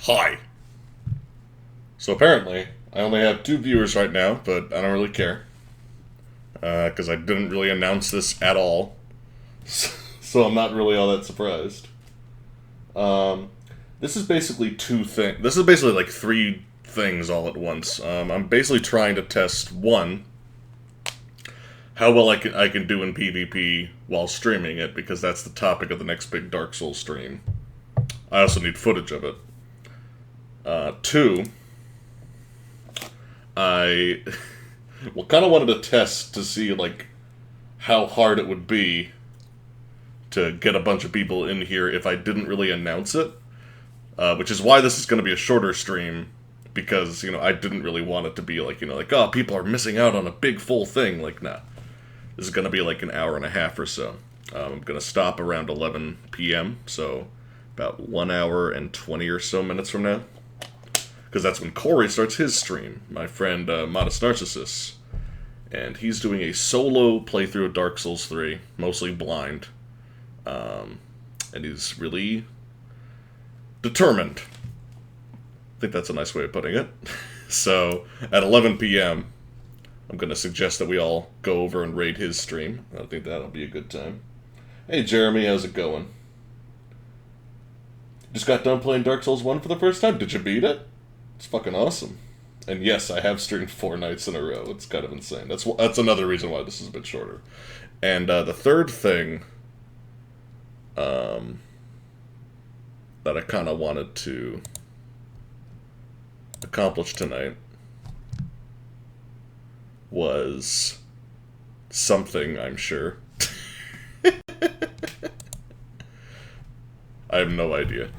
Hi. So apparently, I only have 2 viewers right now, but I don't really care. Because I didn't really announce this at all. So I'm not really all that surprised. Um, this is basically two things. This is basically like three things all at once. I'm basically trying to test one, how well I can do in PvP while streaming it, because that's the topic of the next big Dark Souls stream. I also need footage of it. Two, I well kind of wanted to test to see like how hard it would be to get a bunch of people in here if I didn't really announce it. Which is why this is going to be a shorter stream, because I didn't really want it to be like oh, people are missing out on a big full thing. Like, nah, this is going to be like an hour and a half or so. I'm going to stop around 11 p.m. So about 1 hour and 20 or so minutes from now, because that's when Corey starts his stream, my friend Modest Narcissus. And he's doing a solo playthrough of Dark Souls 3, mostly blind. And he's really determined. I think that's a nice way of putting it. So, at 11 p.m., I'm going to suggest that we all go over and raid his stream. I think that'll be a good time. Hey Jeremy, how's it going? Just got done playing Dark Souls 1 for the first time? Did you beat it? It's fucking awesome. And yes, I have streamed 4 nights in a row. It's kind of insane. That's another reason why this is a bit shorter. And the third thing that I kind of wanted to accomplish tonight was something, I'm sure. I have no idea.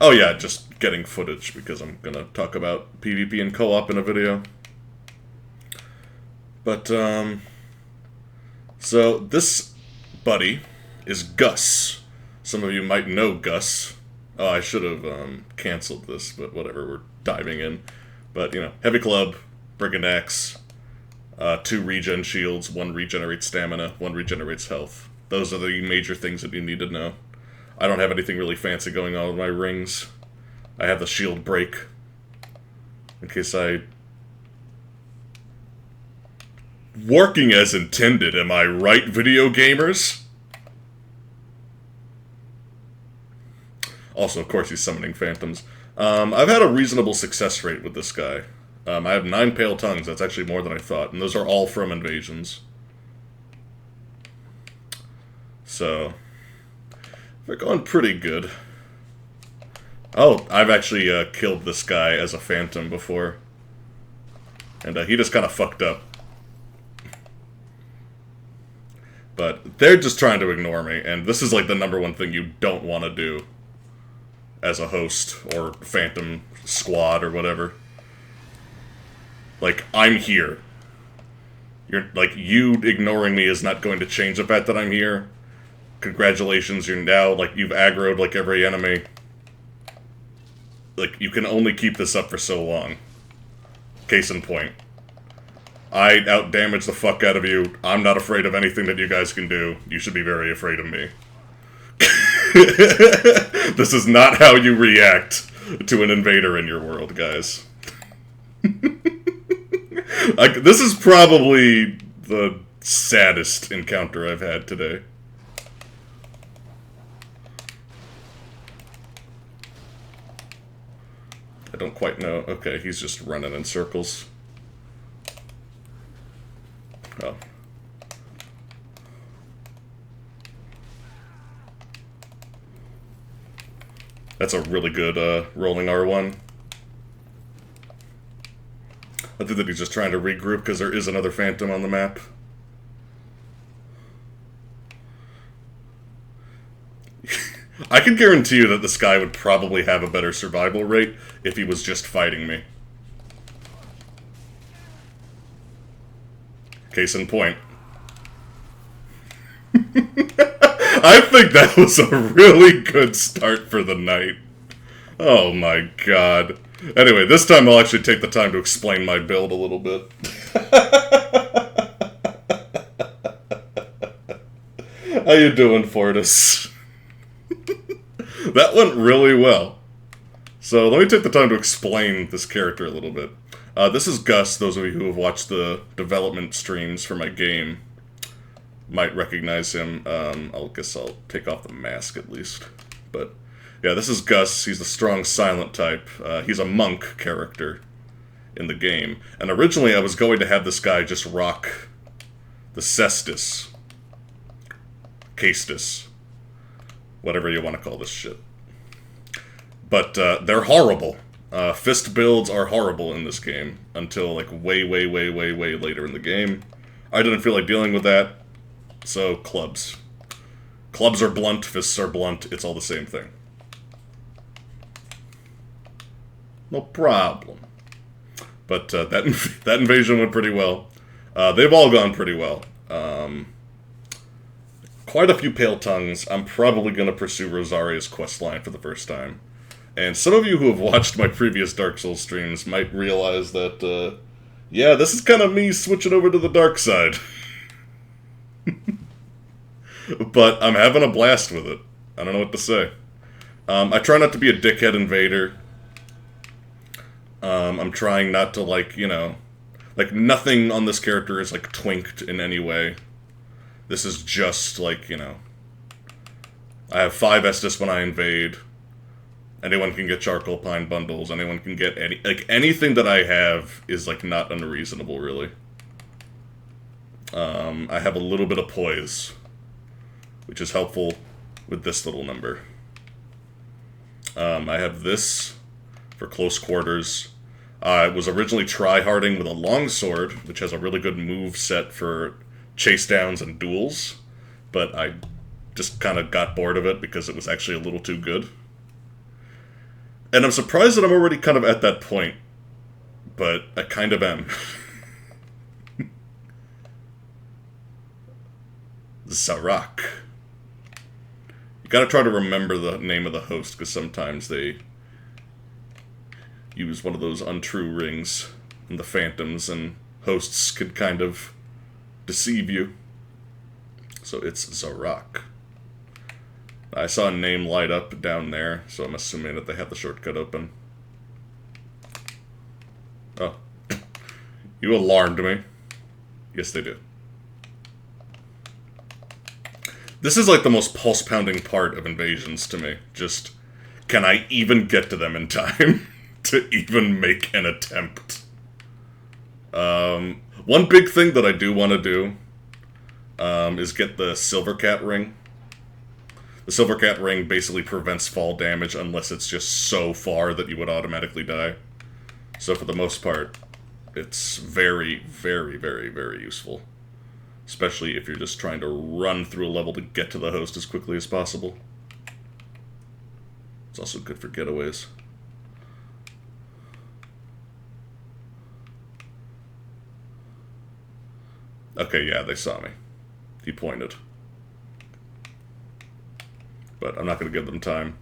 Oh yeah, just getting footage, because I'm gonna talk about PvP and co-op in a video. But, so this buddy is Gus. Some of you might know Gus. Oh, I should have, canceled this, but whatever, we're diving in. But, heavy club, brigand axe, 2 regen shields, 1 regenerates stamina, 1 regenerates health. Those are the major things that you need to know. I don't have anything really fancy going on with my rings. I have the shield break, in case I... Working as intended, am I right, video gamers? Also, of course, he's summoning phantoms. I've had a reasonable success rate with this guy. I have 9 pale tongues, that's actually more than I thought, and those are all from invasions. So, they're going pretty good. Oh, I've actually killed this guy as a phantom before. And he just kind of fucked up. But they're just trying to ignore me, and this is like the #1 thing you don't want to do as a host or phantom squad or whatever. Like, I'm here. You ignoring me is not going to change the fact that I'm here. Congratulations, you're now, you've aggroed, every enemy. You can only keep this up for so long. Case in point. I outdamage the fuck out of you. I'm not afraid of anything that you guys can do. You should be very afraid of me. This is not how you react to an invader in your world, guys. This is probably the saddest encounter I've had today. I don't quite know. Okay, he's just running in circles. Oh. That's a really good rolling R1. I think that he's just trying to regroup because there is another phantom on the map. I can guarantee you that this guy would probably have a better survival rate if he was just fighting me. Case in point. I think that was a really good start for the night. Oh my god. Anyway, this time I'll actually take the time to explain my build a little bit. How you doing, Fortis? That went really well. So let me take the time to explain this character a little bit. This is Gus. Those of you who have watched the development streams for my game might recognize him. I guess I'll take off the mask at least. But yeah, this is Gus. He's the strong silent type. He's a monk character in the game. And originally I was going to have this guy just rock the cestus. Castus. Whatever you want to call this shit. But they're horrible. Fist builds are horrible in this game until like way later in the game. I didn't feel like dealing with that, so clubs. Clubs are blunt, fists are blunt, it's all the same thing. No problem. But that invasion went pretty well. They've all gone pretty well. Quite a few pale tongues. I'm probably going to pursue Rosaria's questline for the first time. And some of you who have watched my previous Dark Souls streams might realize that, yeah, this is kind of me switching over to the dark side. But I'm having a blast with it. I don't know what to say. I try not to be a dickhead invader. I'm trying not to, like, you know... Like, nothing on this character is, like, twinked in any way. This is just, like, you know... I have 5 Estus when I invade. Anyone can get charcoal pine bundles. Anyone can get any... Like, anything that I have is, like, not unreasonable, really. I have a little bit of poise, which is helpful with this little number. I have this for close quarters. I was originally tryharding with a longsword, which has a really good move set for chase downs and duels, but I just kind of got bored of it because it was actually a little too good. And I'm surprised that I'm already kind of at that point, but I kind of am. Zarak. You gotta try to remember the name of the host, because sometimes they use one of those untrue rings in the phantoms, and hosts could kind of deceive you. So it's Zarak. I saw a name light up down there, so I'm assuming that they have the shortcut open. Oh. You alarmed me. Yes, they do. This is like the most pulse-pounding part of invasions to me. Just, can I even get to them in time to even make an attempt? One big thing that I do want to do is get the Silver Cat ring. The Silver Cat ring basically prevents fall damage unless it's just so far that you would automatically die. So for the most part, it's very useful. Especially if you're just trying to run through a level to get to the host as quickly as possible. It's also good for getaways. Okay, yeah, they saw me. He pointed. But I'm not going to give them time.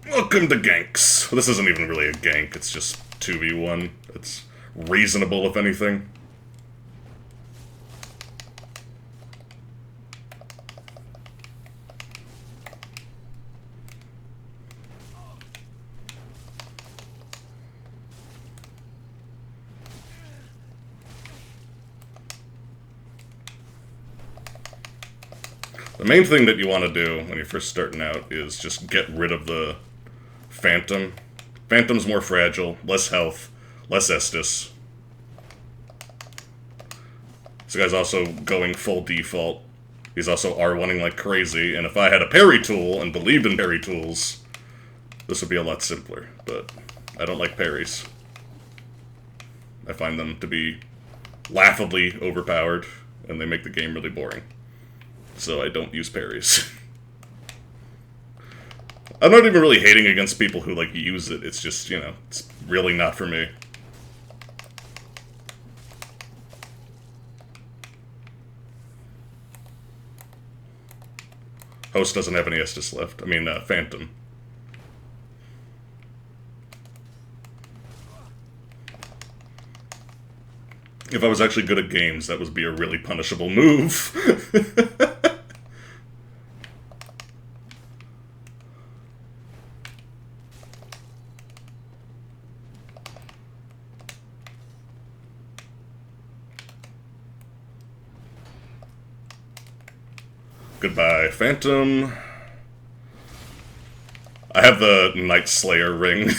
Welcome to ganks. This isn't even really a gank, it's just 2v1. It's reasonable, if anything. The main thing that you want to do when you're first starting out is just get rid of the Phantom. Phantom's more fragile, less health, less Estus. This guy's also going full default. He's also R1ing like crazy, and if I had a parry tool and believed in parry tools, this would be a lot simpler, but I don't like parries. I find them to be laughably overpowered, and they make the game really boring. So I don't use parries. I'm not even really hating against people who, like, use it. It's just, you know, it's really not for me. Host doesn't have any Estus left. I mean, Phantom. If I was actually good at games, that would be a really punishable move. Goodbye, Phantom. I have the Night Slayer ring,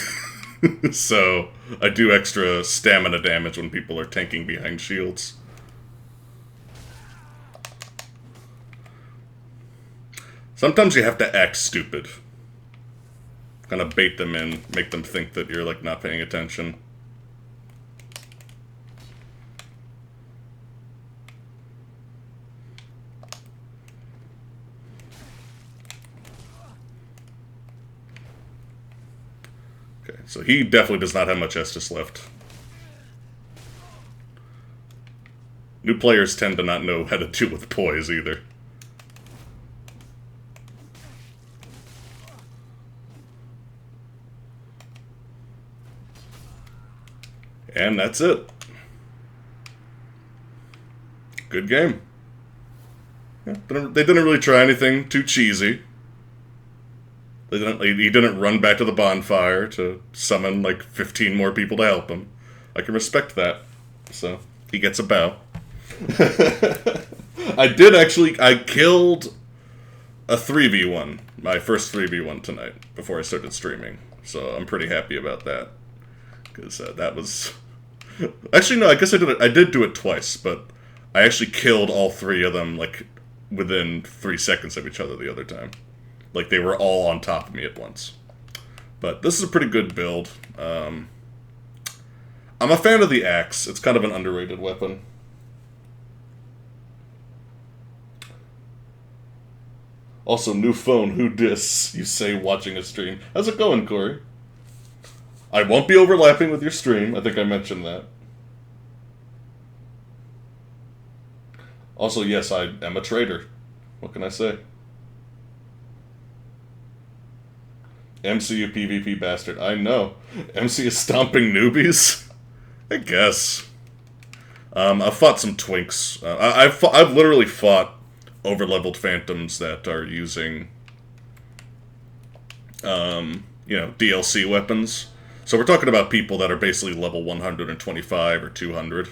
so I do extra stamina damage when people are tanking behind shields. Sometimes you have to act stupid. Kind of bait them in, make them think that you're, like, not paying attention. Okay, so he definitely does not have much Estus left. New players tend to not know how to deal with poise either. And that's it. Good game. Yeah, they didn't really try anything too cheesy. He didn't run back to the bonfire to summon like 15 more people to help him. I can respect that. So, he gets a bow. I killed a 3v1, my first 3v1 tonight, before I started streaming. So, I'm pretty happy about that. Because that was... Actually, no, I guess I did do it twice, but I actually killed all three of them, like, within 3 seconds of each other the other time. Like, they were all on top of me at once. But this is a pretty good build. I'm a fan of the axe. It's kind of an underrated weapon. Also, new phone, who dis, you say watching a stream. How's it going, Corey? I won't be overlapping with your stream. I think I mentioned that. Also, yes, I am a trader. What can I say? MC, you PvP bastard. I know. MC is stomping newbies? I guess. I've fought some twinks. I've literally fought over-leveled phantoms that are using, DLC weapons. So we're talking about people that are basically level 125 or 200.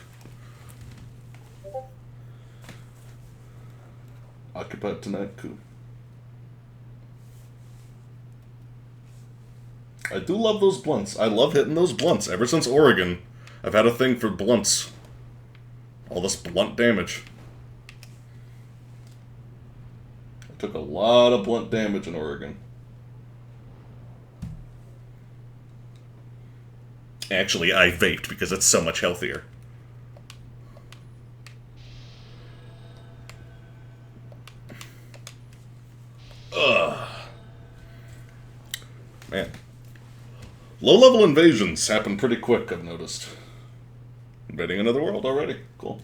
Occupied tonight, cool. I do love those blunts. I love hitting those blunts. Ever since Oregon, I've had a thing for blunts. All this blunt damage. I took a lot of blunt damage in Oregon. Actually, I vaped because it's so much healthier. Ugh. Man. Low-level invasions happen pretty quick, I've noticed. Invading another world already. Cool.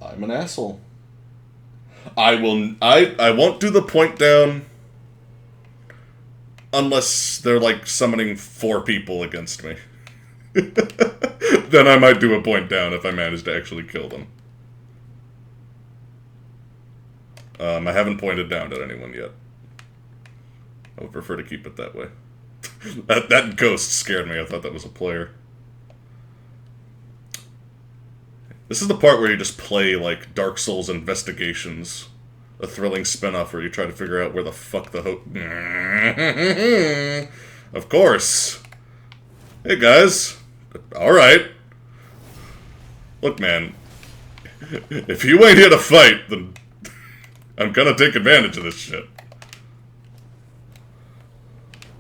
I'm an asshole. I won't do the point down unless they're, like, summoning 4 people against me. Then I might do a point down if I manage to actually kill them. I haven't pointed down at anyone yet. I would prefer to keep it that way. that ghost scared me. I thought that was a player. This is the part where you just play, like, Dark Souls Investigations. A thrilling spin-off where you try to figure out where the fuck the Of course. Hey, guys. Alright. Look, man. If you ain't here to fight, then I'm gonna take advantage of this shit.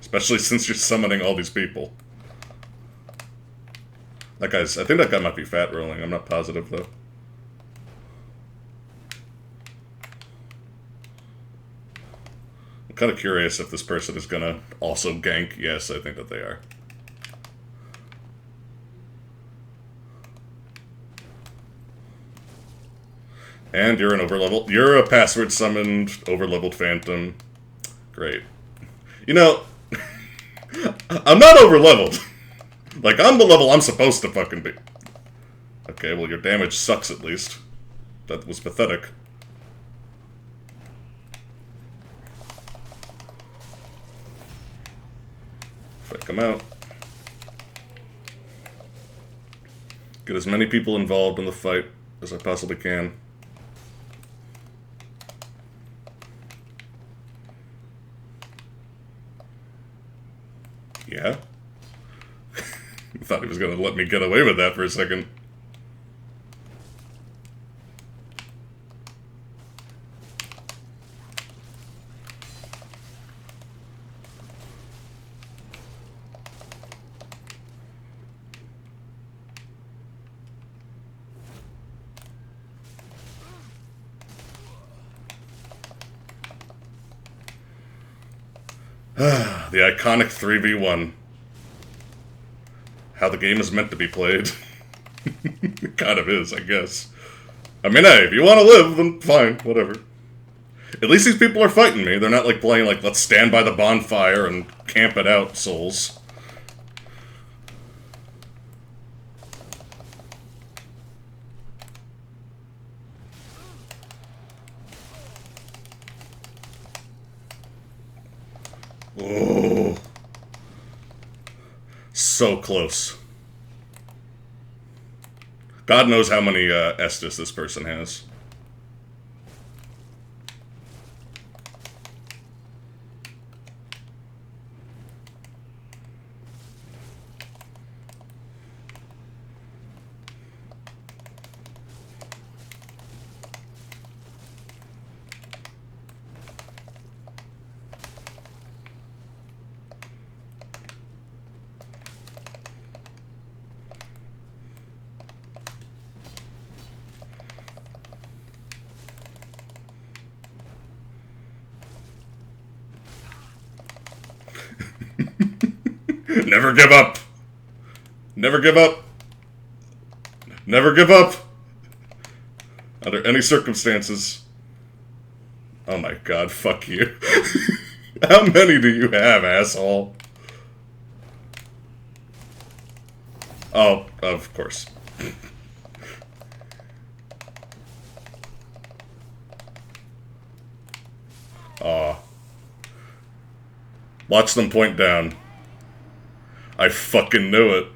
Especially since you're summoning all these people. I think that guy might be fat rolling. I'm not positive, though. I'm kind of curious if this person is gonna also gank. Yes, I think that they are. And you're an overleveled... You're a password-summoned, overleveled phantom. Great. You know... I'm not over-leveled. Like, I'm the level I'm supposed to fucking be. Okay, well, your damage sucks at least. That was pathetic. Fake him out. Get as many people involved in the fight as I possibly can. Yeah? I thought he was gonna let me get away with that for a second. The iconic 3v1. How the game is meant to be played. It kind of is, I guess. I mean, hey, if you want to live, then fine, whatever. At least these people are fighting me. They're not like playing like, let's stand by the bonfire and camp it out, souls. Oh. So close. God knows how many Estus this person has. Never give up! Never give up! Never give up! Under any circumstances. Oh my god, fuck you. How many do you have, asshole? Oh, of course. Aw. Watch them point down. I fucking knew it.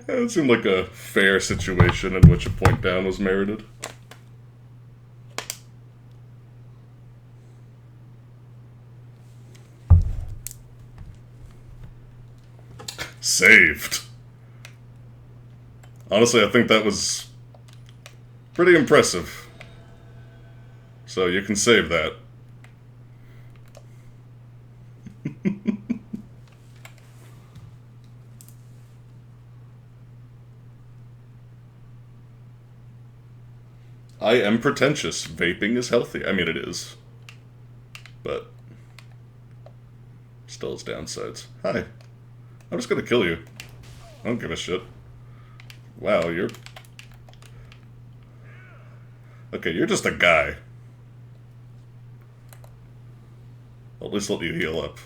That seemed like a fair situation in which a point down was merited. Saved. Honestly, I think that was pretty impressive. So you can save that. I am pretentious. Vaping is healthy. I mean, it is. But still has downsides. Hi. I'm just gonna kill you. I don't give a shit. Wow, you're... Okay, you're just a guy. I'll at least let you heal up.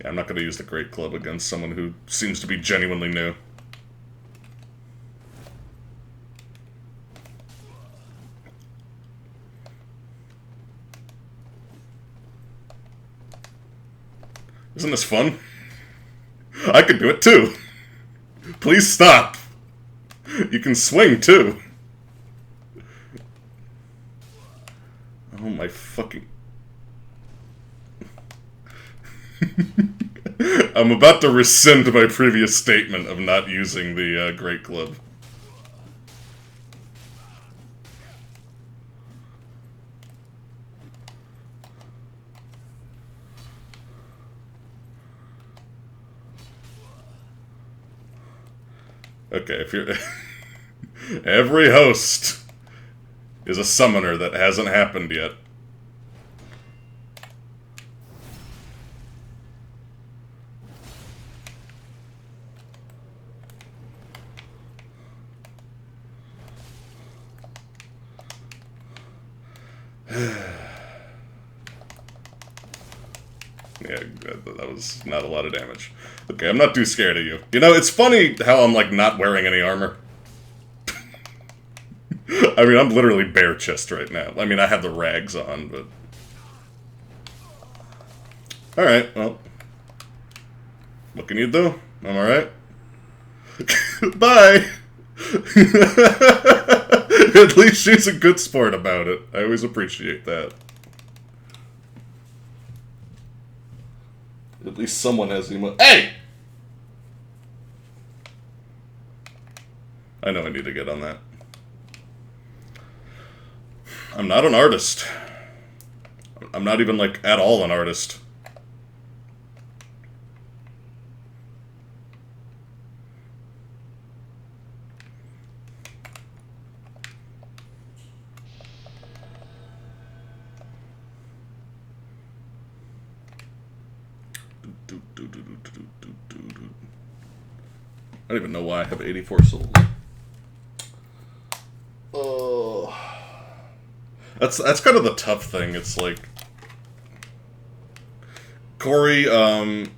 Yeah, I'm not gonna use the Great Club against someone who seems to be genuinely new. Isn't this fun? I could do it too. Please stop. You can swing too. Oh my fucking... I'm about to rescind my previous statement of not using the Great Club. Okay, if you're... Every host is a summoner that hasn't happened yet. Yeah, that was not a lot of damage. Okay, I'm not too scared of you. You know, it's funny how I'm, like, not wearing any armor. I mean, I'm literally bare chest right now. I mean, I have the rags on, but... Alright, well. What can you do? I'm alright. Bye! At least she's a good sport about it. I always appreciate that. At least someone has emo- Hey! I know I need to get on that. I'm not an artist. I'm not even, like, at all an artist. I don't even know why I have 84 souls. Oh, that's kind of the tough thing. It's like, Corey, can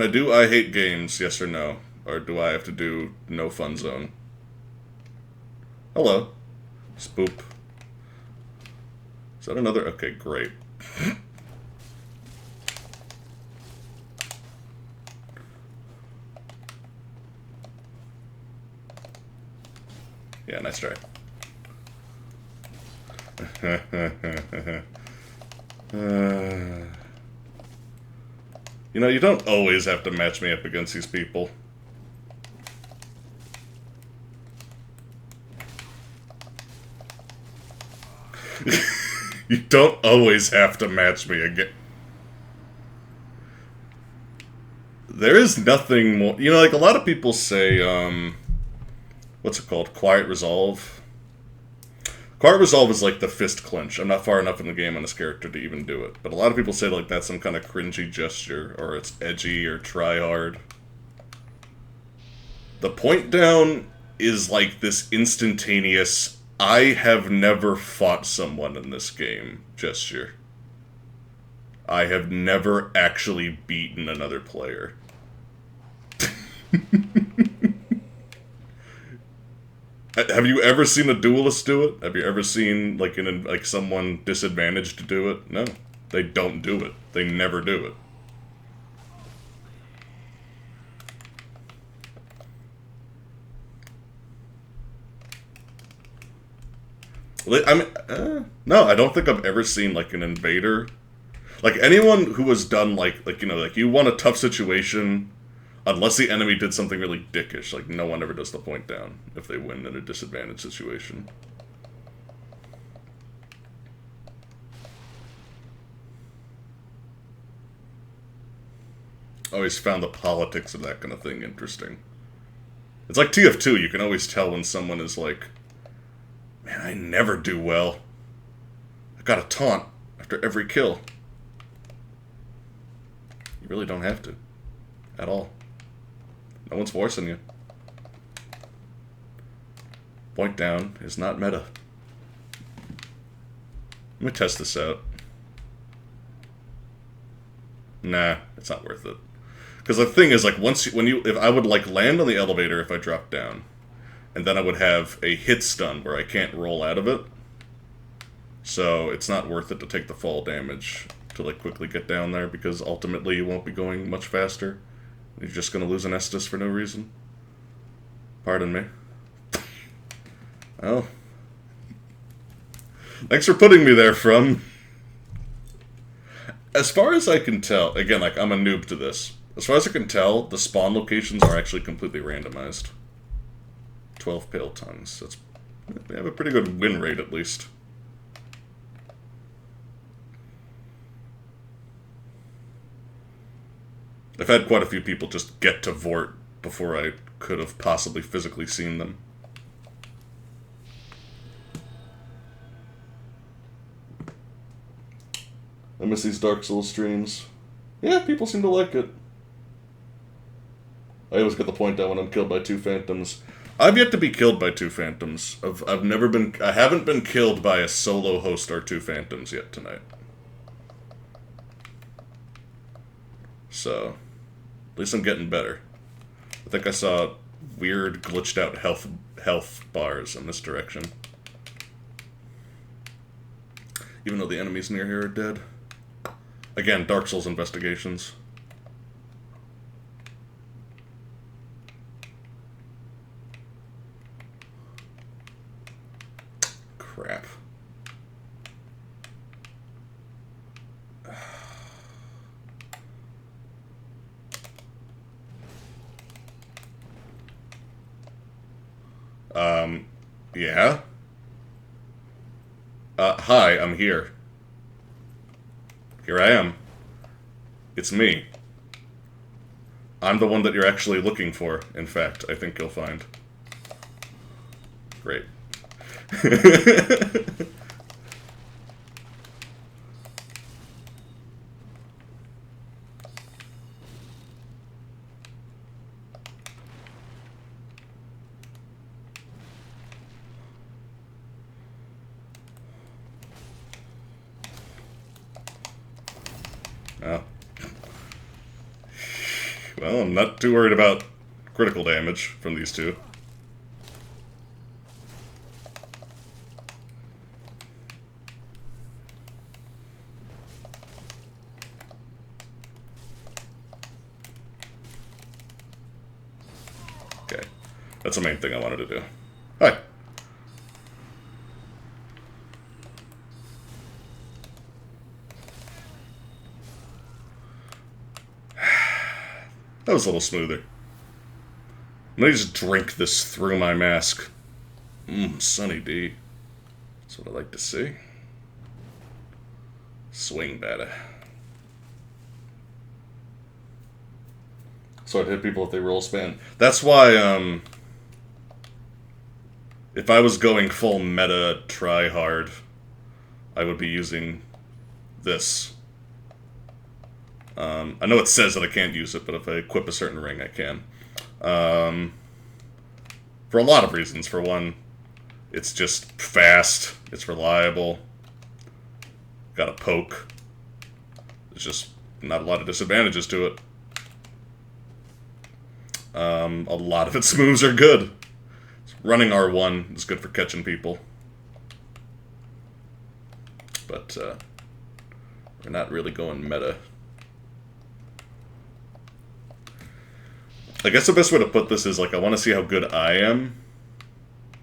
I do I hate games? Yes or no? Or do I have to do no fun zone? Hello, Spoop. Is that another? Okay, great. Yeah, nice try. You know, you don't always have to match me up against these people. You don't always have to match me again. There is nothing more... You know, like, a lot of people say, what's it called? Quiet Resolve? Quiet Resolve is like the fist clench. I'm not far enough in the game on this character to even do it. But a lot of people say, like, that's some kind of cringy gesture, or it's edgy, or try hard. The point down is like this instantaneous, I have never fought someone in this game gesture. I have never actually beaten another player. Have you ever seen a duelist do it? Have you ever seen like someone disadvantaged to do it? No, they don't do it. They never do it. I mean, no, I don't think I've ever seen like an invader, like anyone who has done like you know, like you won a tough situation. Unless the enemy did something really dickish, like no one ever does the point down if they win in a disadvantaged situation. I always found the politics of that kind of thing interesting. It's like TF2, you can always tell when someone is like, man, I never do well. I got a taunt after every kill. You really don't have to. At all. No one's forcing you. Point down is not meta. Let me test this out. Nah, it's not worth it. Because the thing is, like, if I would, like, land on the elevator if I dropped down, and then I would have a hit stun where I can't roll out of it. So it's not worth it to take the fall damage to, like, quickly get down there, because ultimately you won't be going much faster. You're just gonna lose an Estus for no reason. Pardon me. Well. Thanks for putting me there, From. As far as I can tell, again, like, I'm a noob to this. As far as I can tell, the spawn locations are actually completely randomized. 12 pale tongues. They have a pretty good win rate, at least. I've had quite a few people just get to Vort before I could have possibly physically seen them. I miss these Dark Souls streams. Yeah, people seem to like it. I always get the point down when I'm killed by 2 phantoms. I've yet to be killed by 2 phantoms. I haven't been killed by a solo host or 2 phantoms yet tonight. So, at least I'm getting better. I think I saw weird glitched out health bars in this direction. Even though the enemies near here are dead. Again, Dark Souls investigations. Crap. Yeah? Hi, I'm here. Here I am. It's me. I'm the one that you're actually looking for, in fact, I think you'll find. Great. Oh. Well, I'm not too worried about critical damage from these two. Okay. That's the main thing I wanted to do. Hi. That was a little smoother. Let me just drink this through my mask. Sunny D. That's what I like to see. Swing batter. So I'd hit people if they roll span. That's why, if I was going full meta try hard, I would be using this. I know it says that I can't use it, but if I equip a certain ring, I can. For a lot of reasons. For one, it's just fast, it's reliable, got a poke. There's just not a lot of disadvantages to it. A lot of its moves are good. Running R1 is good for catching people. But, we're not really going meta. I guess the best way to put this is, like, I want to see how good I am.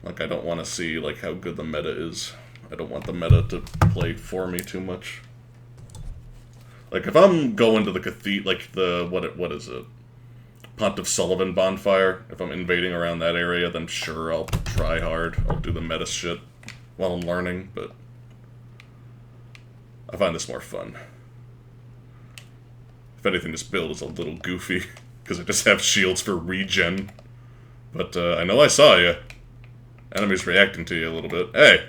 Like, I don't want to see, like, how good the meta is. I don't want the meta to play for me too much. Like, if I'm going to the cathedral, like, what is it? Pontiff Sullivan bonfire, if I'm invading around that area, then sure, I'll try hard. I'll do the meta shit while I'm learning, but I find this more fun. If anything, this build is a little goofy, because I just have shields for regen. But, I know I saw you. Enemies reacting to you a little bit. Hey!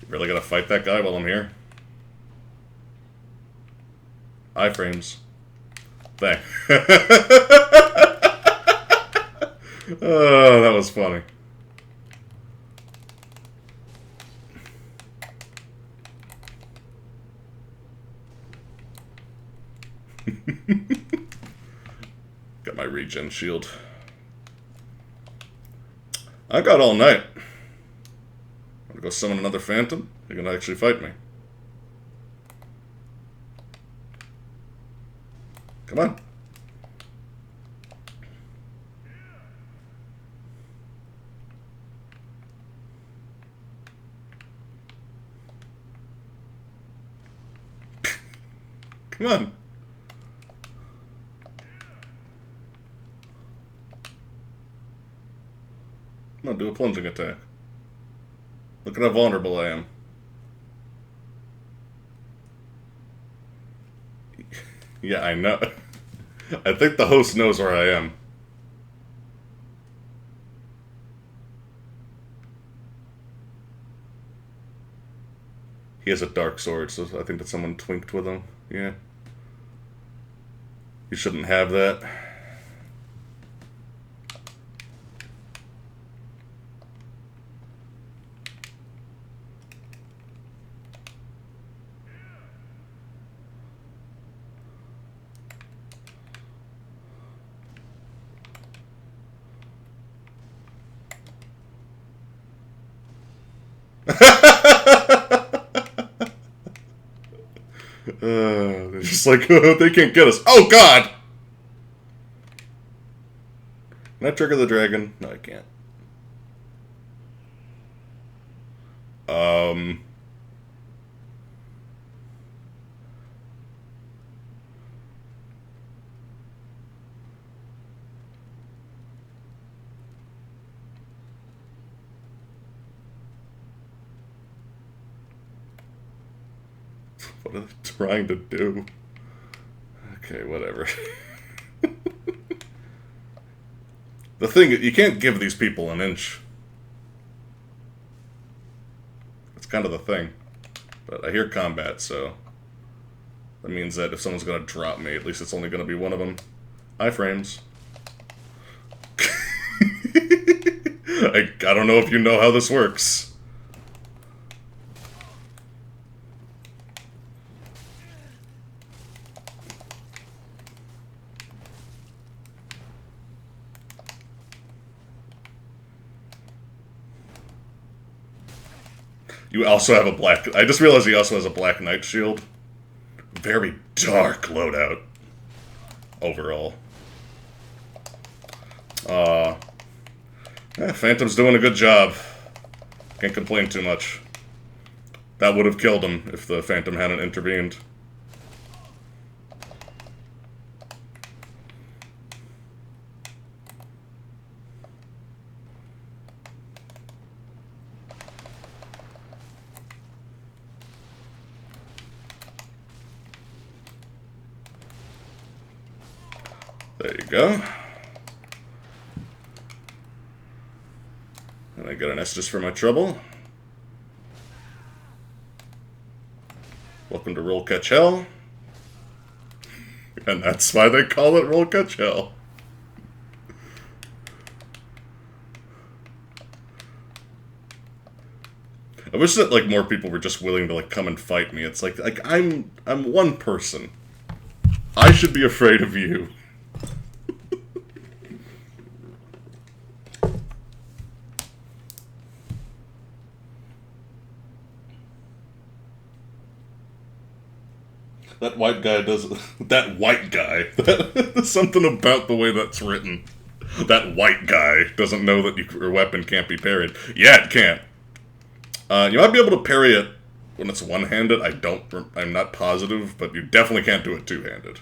You really gotta fight that guy while I'm here? Iframes. Thank. Oh, that was funny. Got my regen shield. I got all night. Want to go summon another phantom? You're gonna actually fight me. Come on. Come on. Come on, do a plunging attack. Look at how vulnerable I am. Yeah, I know. I think the host knows where I am. He has a dark sword, so I think that someone twinked with him. Yeah. You shouldn't have that. just like, they can't get us. Oh, God! Can I trigger the dragon? No, I can't. What are they trying to do? Okay, whatever. The thing, you can't give these people an inch. That's kind of the thing. But I hear combat, so that means that if someone's gonna drop me, at least it's only gonna be one of them. Iframes. I don't know if you know how this works. You also have a black... I just realized he also has a Black Knight shield. Very dark loadout. Overall. Yeah, Phantom's doing a good job. Can't complain too much. That would have killed him if the Phantom hadn't intervened. There you go. And I got an Estus for my trouble. Welcome to Roll Catch Hell. And that's why they call it Roll Catch Hell. I wish that like more people were just willing to like come and fight me. It's like I'm one person. I should be afraid of you. That white guy does... That white guy. Something about the way that's written. That white guy doesn't know that your weapon can't be parried. Yeah, it can't. You might be able to parry it when it's one-handed. I'm not positive, but you definitely can't do it two-handed.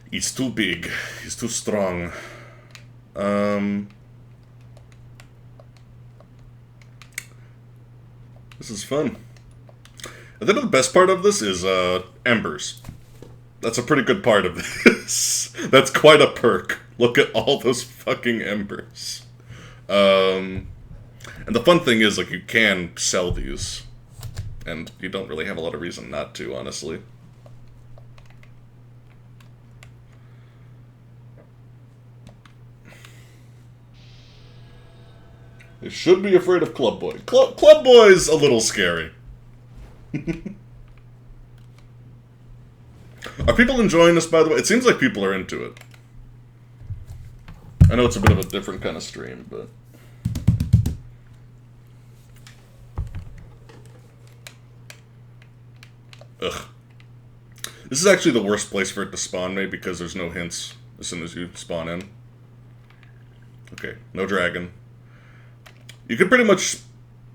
He's too big. He's too strong. This is fun. I think the best part of this is, embers. That's a pretty good part of this. That's quite a perk. Look at all those fucking embers. And the fun thing is, like, you can sell these. And you don't really have a lot of reason not to, honestly. They should be afraid of Club Boy. Club Boy's a little scary. Are people enjoying this, by the way? It seems like people are into it. I know it's a bit of a different kind of stream, but... Ugh. This is actually the worst place for it to spawn me, because there's no hints as soon as you spawn in. Okay, no dragon. You could pretty much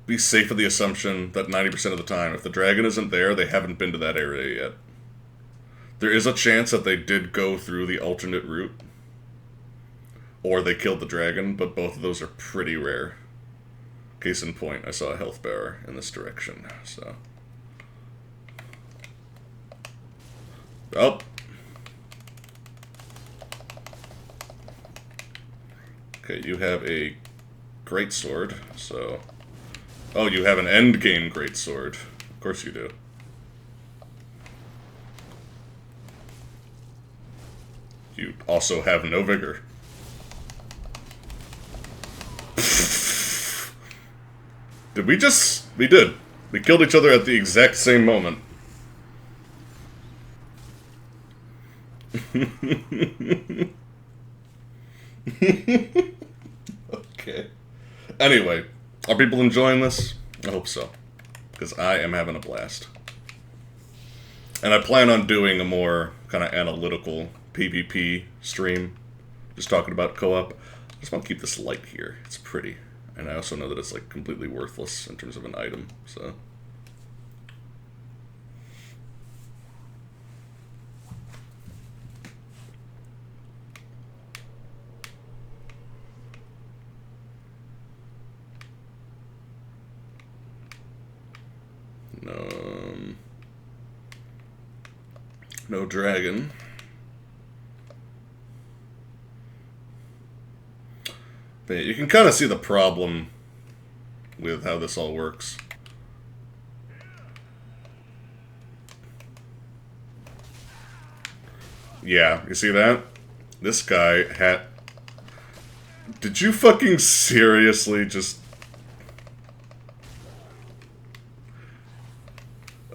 be safe with the assumption that 90% of the time, if the dragon isn't there, they haven't been to that area yet. There is a chance that they did go through the alternate route. Or they killed the dragon, but both of those are pretty rare. Case in point, I saw a health bar in this direction, so... Oh. Okay, you have a greatsword, so... Oh, you have an endgame greatsword. Of course you do. You also have no vigor. Did we just... We did. We killed each other at the exact same moment. Okay. Anyway, are people enjoying this? I hope so. Because I am having a blast. And I plan on doing a more kind of analytical PvP stream, just talking about co-op. I just want to keep this light here. It's pretty. And I also know that it's like completely worthless in terms of an item, so... No dragon. But yeah, you can kind of see the problem with how this all works. Yeah, you see that? This guy had... Did you fucking seriously just...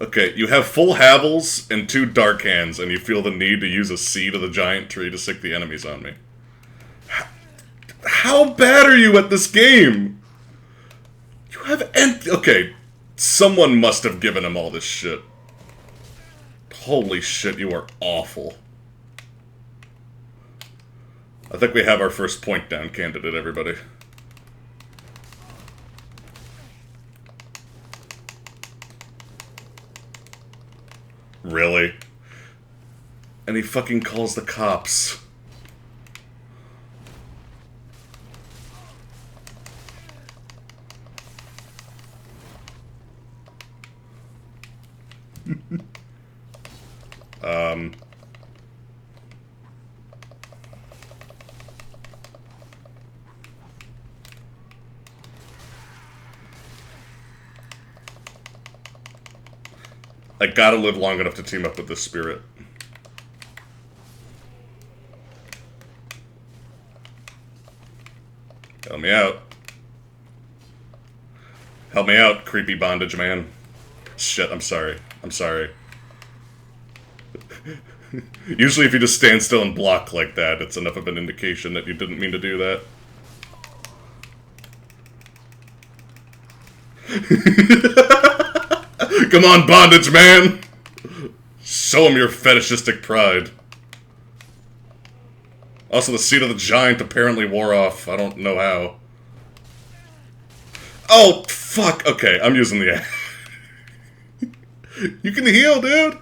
Okay, you have full Havels and 2 Dark Hands, and you feel the need to use a seed of the giant tree to sick the enemies on me. How bad are you at this game? You have okay, someone must have given him all this shit. Holy shit, you are awful. I think we have our first point down candidate, everybody. Really? And he fucking calls the cops. I gotta live long enough to team up with this spirit. Help me out. Help me out, creepy bondage man. Shit, I'm sorry. I'm sorry. Usually if you just stand still and block like that, it's enough of an indication that you didn't mean to do that. Come on, bondage man! Show him your fetishistic pride. Also, the seed of the giant apparently wore off. I don't know how. Oh, fuck! Okay, I'm using the... You can heal, dude!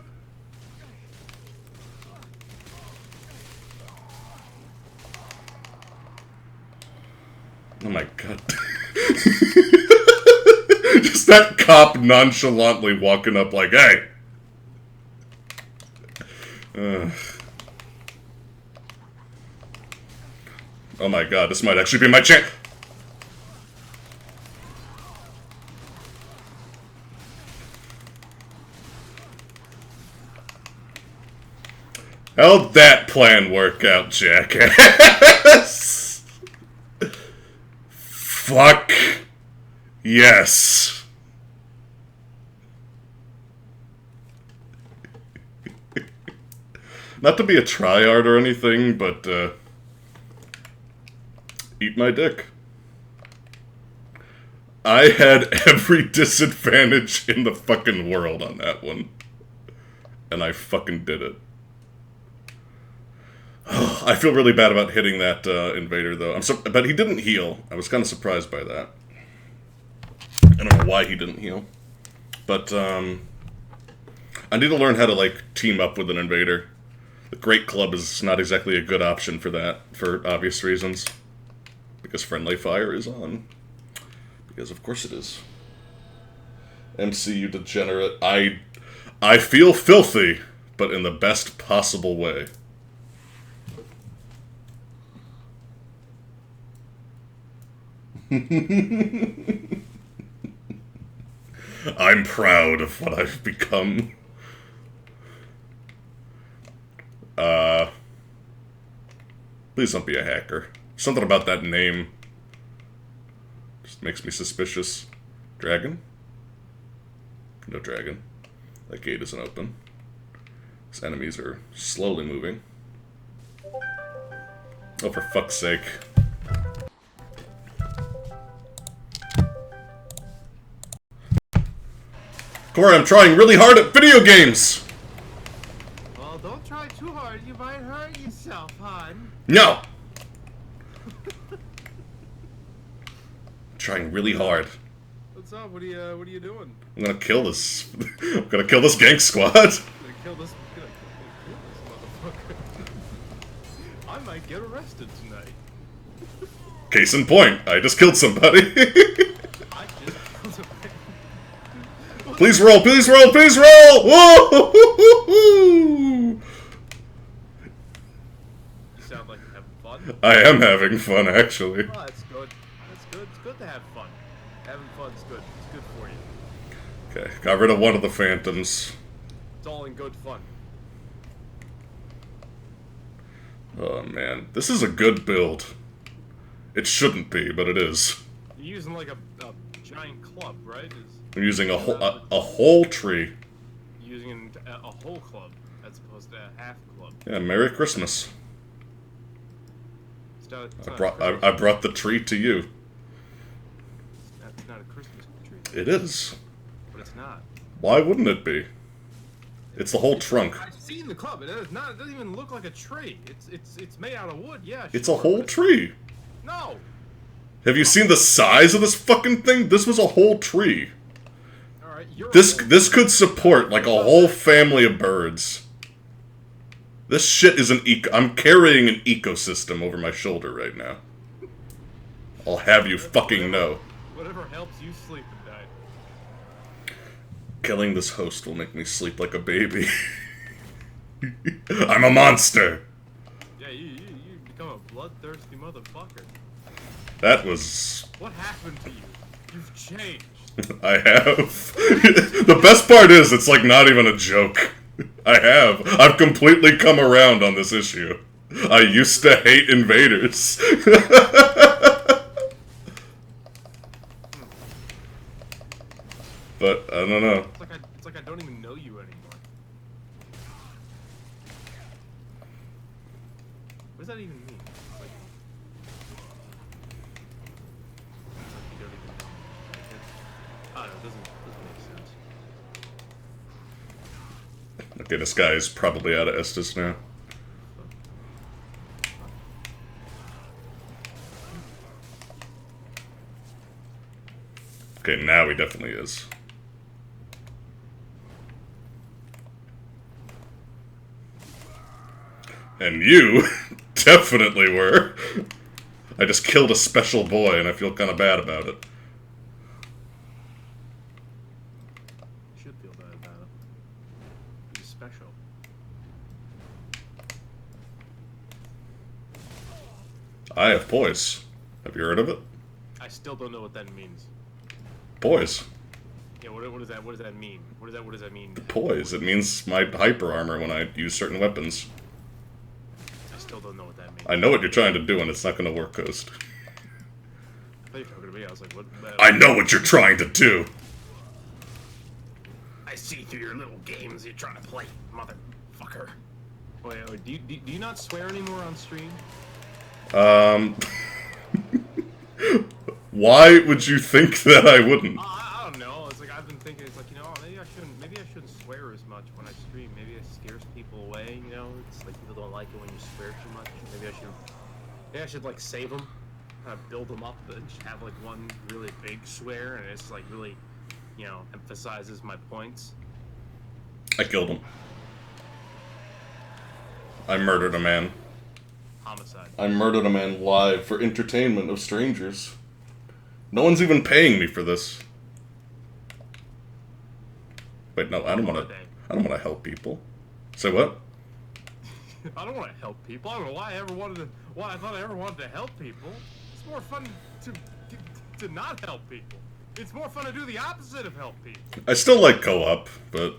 Oh my god. Just that cop nonchalantly walking up like, hey! Oh my god, this might actually be my chance! How'd that plan work out, jackass? Fuck. Yes. Not to be a tryhard or anything, but, eat my dick. I had every disadvantage in the fucking world on that one. And I fucking did it. I feel really bad about hitting that invader, though. But he didn't heal. I was kind of surprised by that. I don't know why he didn't heal. But, I need to learn how to, like, team up with an invader. The Great Club is not exactly a good option for that, for obvious reasons. Because friendly fire is on. Because of course it is. MCU degenerate. I feel filthy, but in the best possible way. I'm proud of what I've become. Please don't be a hacker. Something about that name just makes me suspicious. Dragon? No dragon. That gate isn't open. His enemies are slowly moving. Oh, for fuck's sake. Corey, I'm trying really hard at video games! No! Trying really hard. What's up? What are you doing? I'm gonna kill this. I'm gonna kill this gang squad. Gonna kill this motherfucker. I might get arrested tonight. Case in point, I just killed somebody. I just killed somebody. Please roll, please roll, please roll! Whoa! You sound like you're having fun. I am having fun, actually. Oh, that's good. That's good. It's good to have fun. Having fun's good. It's good for you. Okay, got rid of one of the phantoms. It's all in good fun. Oh man, this is a good build. It shouldn't be, but it is. You're using like a giant club, right? I'm using a whole tree. Using a whole club as opposed to a half club. Yeah, Merry Christmas. It's not I brought the tree to you. It's not a Christmas tree. It is. But it's not. Why wouldn't it be? It's the whole trunk. I've seen the club. It is not. It doesn't even look like a tree. It's made out of wood. Yeah. Sure, It's a whole tree. No. Have you seen the size of this fucking thing? This was a whole tree. All right. You're This could support like a whole family of birds. This shit is an I'm carrying an ecosystem over my shoulder right now. I'll have you fucking know. Whatever helps you sleep at night. Killing this host will make me sleep like a baby. I'm a monster. Yeah, you become a bloodthirsty motherfucker. That was... What happened to you? You've changed. I have. The best part is, it's like not even a joke. I have. I've completely come around on this issue. I used to hate invaders. But, I don't know. It's like I don't even know you anymore. What does that even mean? It's like you don't even know. I don't know, it doesn't make sense. Okay, this guy is probably out of Estus now. Okay, now he definitely is. And you definitely were. I just killed a special boy and I feel kind of bad about it. You should feel bad about it. He's special. I have poise. Have you heard of it? I still don't know what that means. Poise. Yeah, what does that mean? What does that mean? Poise. It means my hyper armor when I use certain weapons. I still don't know what that means. I know what you're trying to do and it's not going to work, Ghost. I thought you were talking to me. I was like, what? I know what you're trying to do! I see through your little games you're trying to play, motherfucker. Wait, do you not swear anymore on stream? Why would you think that I wouldn't? I don't know. It's like I've been thinking. It's like, you know, maybe I shouldn't swear as much when I stream. Maybe it scares people away. You know, it's like people don't like it when you swear too much. Maybe I should like save them, kind of build them up, and just have like one really big swear, and it's like really, you know, emphasizes my points. I killed him. I murdered a man. Homicide. I murdered a man live for entertainment of strangers. No one's even paying me for this. Wait, no, I don't want to help people. Say what? I don't want to help people. I don't know why I thought I ever wanted to help people. It's more fun to not help people. It's more fun to do the opposite of help people. I still like co-op, but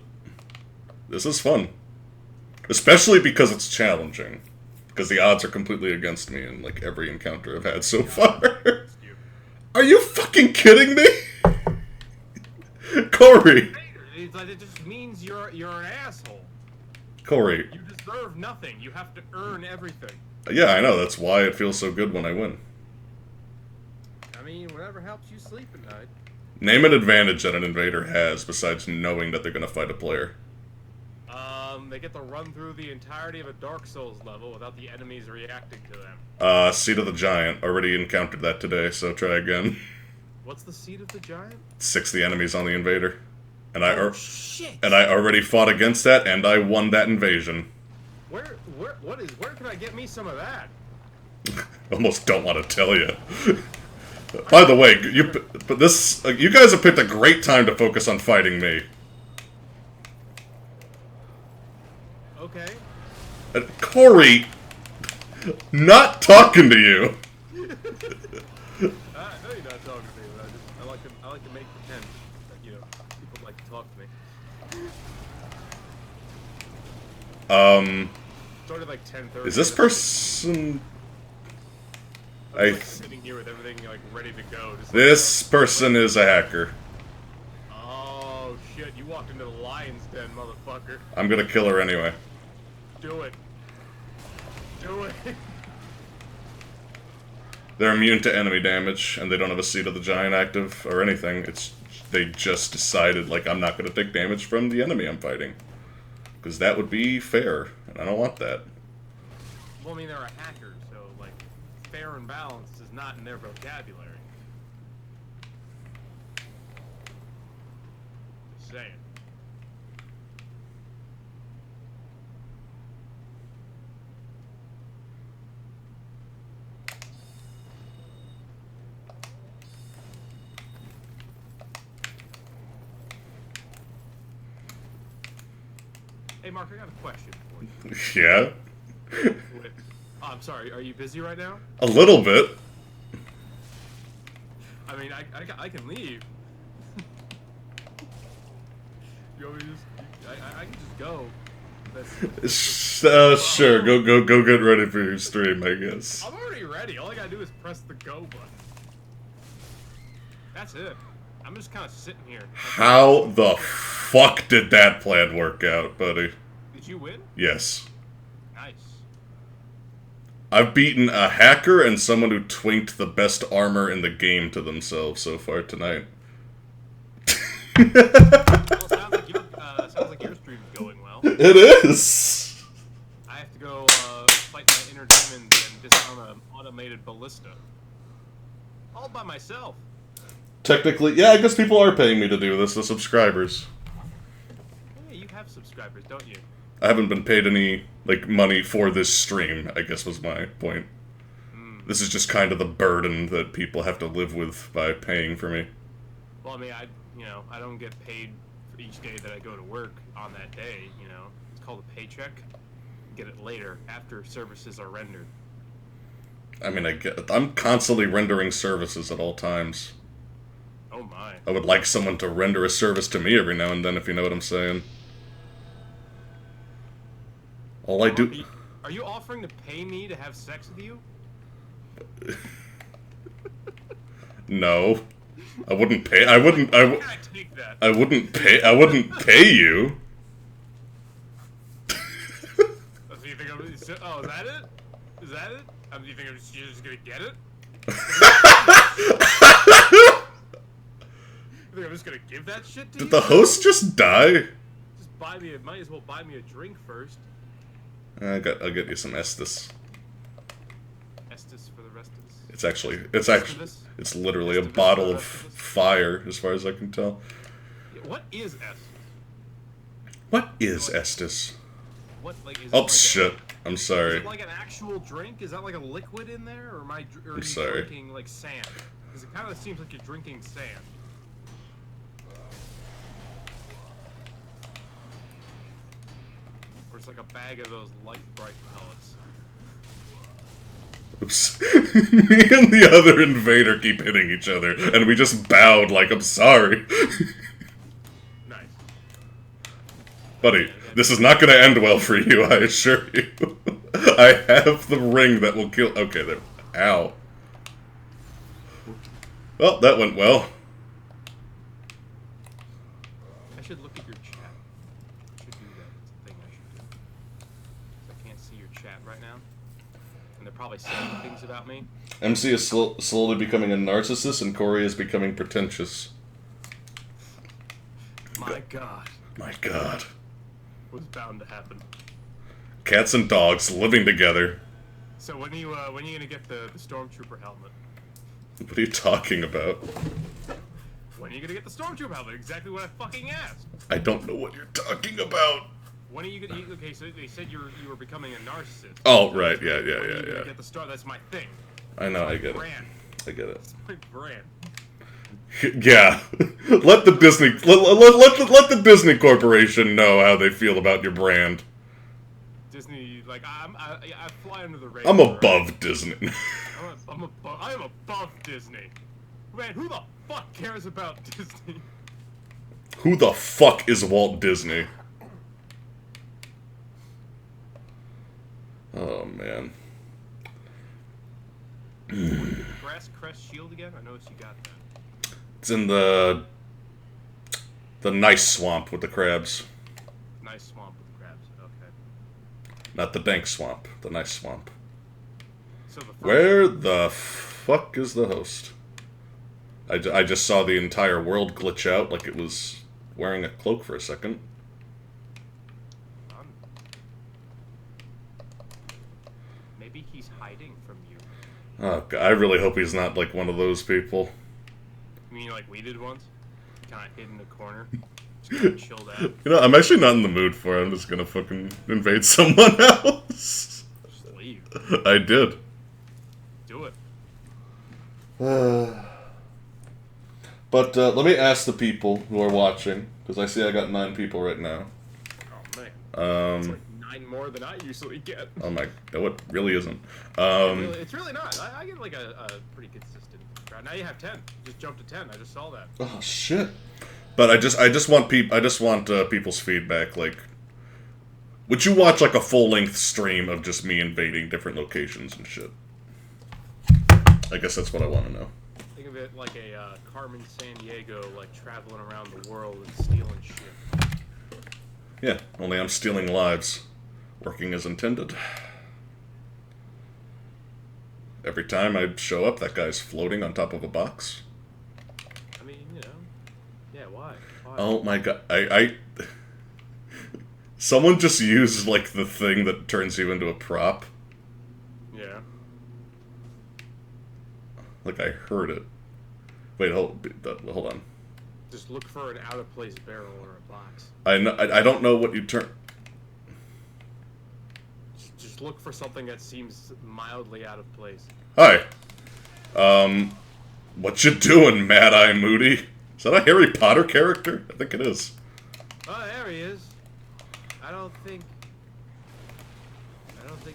this is fun. Especially because it's challenging. Because the odds are completely against me in like every encounter I've had so far. Are you fucking kidding me? Corey! It just means you're an asshole. Corey. You deserve nothing. You have to earn everything. Yeah, I know. That's why it feels so good when I win. I mean, whatever helps you sleep at night. Name an advantage that an invader has besides knowing that they're going to fight a player. they get to run through the entirety of a Dark Souls level without the enemies reacting to them. Seed of the Giant. Already encountered that today, so try again. What's the Seed of the Giant? 60 enemies on the invader. And shit! And I already fought against that, and I won that invasion. Where can I get me some of that? Almost don't want to tell you. By the way, you guys have picked a great time to focus on fighting me. Okay. Corey, not talking to you. I know you're not talking to me, but I like to make pretend that, you know, people like to talk to me. Started like 10:30. Is this person? I'm like sitting here with everything like ready to go. Just This person is a hacker. Oh shit! You walked into the lion's den, motherfucker. I'm gonna kill her anyway. Do it. Do it. They're immune to enemy damage, and they don't have a Seed of the Giant active or anything. They just decided, like, I'm not gonna take damage from the enemy I'm fighting. Because that would be fair, and I don't want that. Well, I mean, they're a hacker, so, like, fair and balanced is not in their vocabulary. Just saying. Hey, Mark, I got a question for you. Yeah? Oh, I'm sorry, are you busy right now? A little bit. I mean, I can leave. You want me to just... I can just go. Sure, go get ready for your stream, I guess. I'm already ready. All I gotta do is press the go button. That's it. I'm just kind of sitting here. How the fuck did that plan work out, buddy? Did you win? Yes. Nice. I've beaten a hacker and someone who twinked the best armor in the game to themselves so far tonight. Well, sounds like your stream's going well. It is! I have to go fight my inner demons and disarm an automated ballista. All by myself. Technically, yeah, I guess people are paying me to do this, the subscribers. Yeah, you have subscribers, don't you? I haven't been paid any, like, money for this stream, I guess was my point. This is just kind of the burden that people have to live with by paying for me. Well, I mean, I don't get paid for each day that I go to work on that day, you know. It's called a paycheck. Get it later, after services are rendered. I mean, I'm constantly rendering services at all times. Oh my. I would like someone to render a service to me every now and then, if you know what I'm saying. All I do... Are you offering to pay me to have sex with you? No. I wouldn't pay... I wouldn't pay you. So you think oh, is that it? Is that it? Do you think you're just gonna get it? You think I'm just gonna give that shit to you? Did the host just die? Just might as well buy me a drink first. I'll get you some Estus. Estus for the rest of us. It's literally a bottle of fire, as far as I can tell. What is Estus? What is Estus? What, like, is Oh, like shit. I'm sorry. Is it like an actual drink? Is that like a liquid in there? Or are you sorry. drinking, like, sand? Because it kind of seems like you're drinking sand. Or it's like a bag of those light bright pellets. Oops. Me and the other invader keep hitting each other, and we just bowed like, I'm sorry. Nice. Buddy, this is not gonna end well for you, I assure you. I have the ring that will kill... Okay, there. Ow. Well, that went well. I should look at your chat. I should do that. It's a thing I should do. 'Cause I can't see your chat right now. And they're probably saying things about me. MC is slowly becoming a narcissist, and Corey is becoming pretentious. My god. My god. was bound to happen. Cats and dogs living together. So when are you gonna get the stormtrooper helmet? What are you talking about? When are you gonna get the stormtrooper helmet? Exactly what I fucking asked. I don't know what you're talking about. When are you gonna? Okay, so they said you were becoming a narcissist. Oh, right, yeah. When are you gonna get the star? That's my thing. I know, I That's get my it. brand. I get it. It's my brand. Yeah, let the Disney let the Disney Corporation know how they feel about your brand. Disney, like I fly under the radar. I'm above Disney. I am above Disney. Man, who the fuck cares about Disney? Who the fuck is Walt Disney? Oh man. Brass Crest Shield again? I noticed you got that. It's in the nice swamp with the crabs. Nice swamp with crabs. Okay. Not the dank swamp, the nice swamp. So the first Where the fuck is the host? I just saw the entire world glitch out like it was wearing a cloak for a second. Maybe he's hiding from you. Oh, God, I really hope he's not like one of those people. You mean like we did once? Kind of hid in the corner, just kind of chilled out. You know, I'm actually not in the mood for it. I'm just gonna fucking invade someone else. Just leave. I did. Do it. But let me ask the people who are watching, because I see I got 9 people right now. Oh man. It's Um, like 9 more than I usually get. oh my, no, it really isn't. It's really not. I get like a pretty consistent crowd. Now you have 10. You just jumped to 10. I just saw that. Oh shit. But I just want people's feedback. Like, would you watch like a full length stream of just me invading different locations and shit? I guess that's what I want to know. Think of it like a Carmen Sandiego, like traveling around the world and stealing shit. Yeah, only I'm stealing lives, working as intended. Every time I show up, that guy's floating on top of a box. I mean, you know, yeah. Why? Oh my god, I someone just used like the thing that turns you into a prop. Yeah. Like I heard it. Wait, hold on. Just look for an out of place barrel or a box. I don't know what you turn. Just look for something that seems mildly out of place. Hi. What you doing, Mad Eye Moody? Is that a Harry Potter character? I think it is. Oh, there he is. I don't think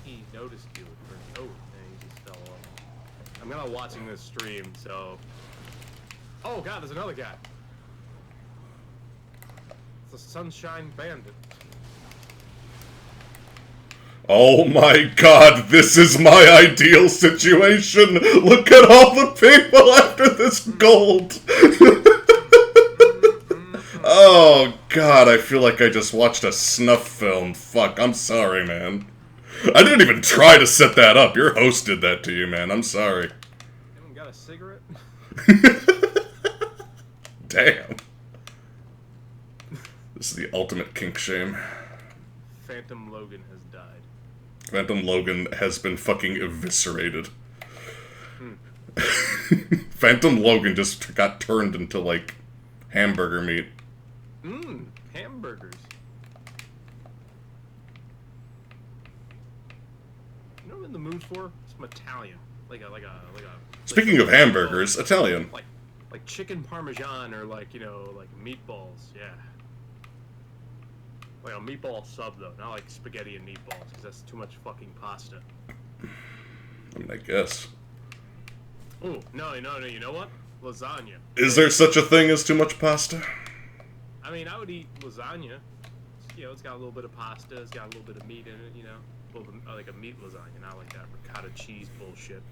he noticed you at first. Oh, yeah, he just fell off. I'm gonna watching this stream, so. Oh God, there's another guy. It's a Sunshine Bandit. Oh my god, this is my ideal situation! Look at all the people after this gold! Oh god, I feel like I just watched a snuff film. Fuck, I'm sorry, man. I didn't even try to set that up. Your host did that to you, man. I'm sorry. Anyone got a cigarette? Damn. This is the ultimate kink shame. Phantom Logan has died. Phantom Logan has been fucking eviscerated. Phantom Logan just got turned into, like, hamburger meat. Mmm, hamburgers. You know what I'm in the mood for? Some Italian. Like a Speaking of hamburgers, Italian. Like chicken parmesan or like meatballs, yeah. Like a meatball sub though, not like spaghetti and meatballs, because that's too much fucking pasta. I mean, I guess. Oh, no, you know what? Lasagna. Is there such a thing as too much pasta? I mean, I would eat lasagna. You know, it's got a little bit of pasta, it's got a little bit of meat in it, you know? A little bit, like a meat lasagna, not like that ricotta cheese bullshit.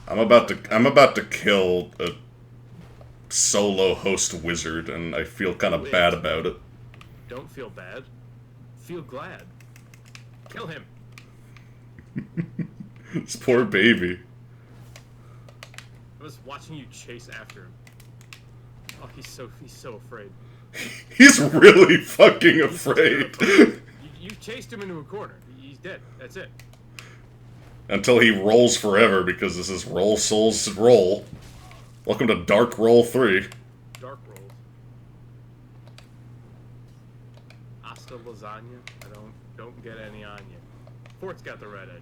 I'm about to kill a solo host wizard, and I feel kind of bad about it. Don't feel bad. Feel glad. Kill him. This poor baby. I was watching you chase after him. Oh, he's so afraid. He's really fucking afraid. You chased him into a corner. He's dead. That's it. Until he rolls forever, because this is Roll Souls Roll. Welcome to Dark Roll 3. Dark rolls. Hasta lasagna. I don't get any on you. Fort's got the right idea.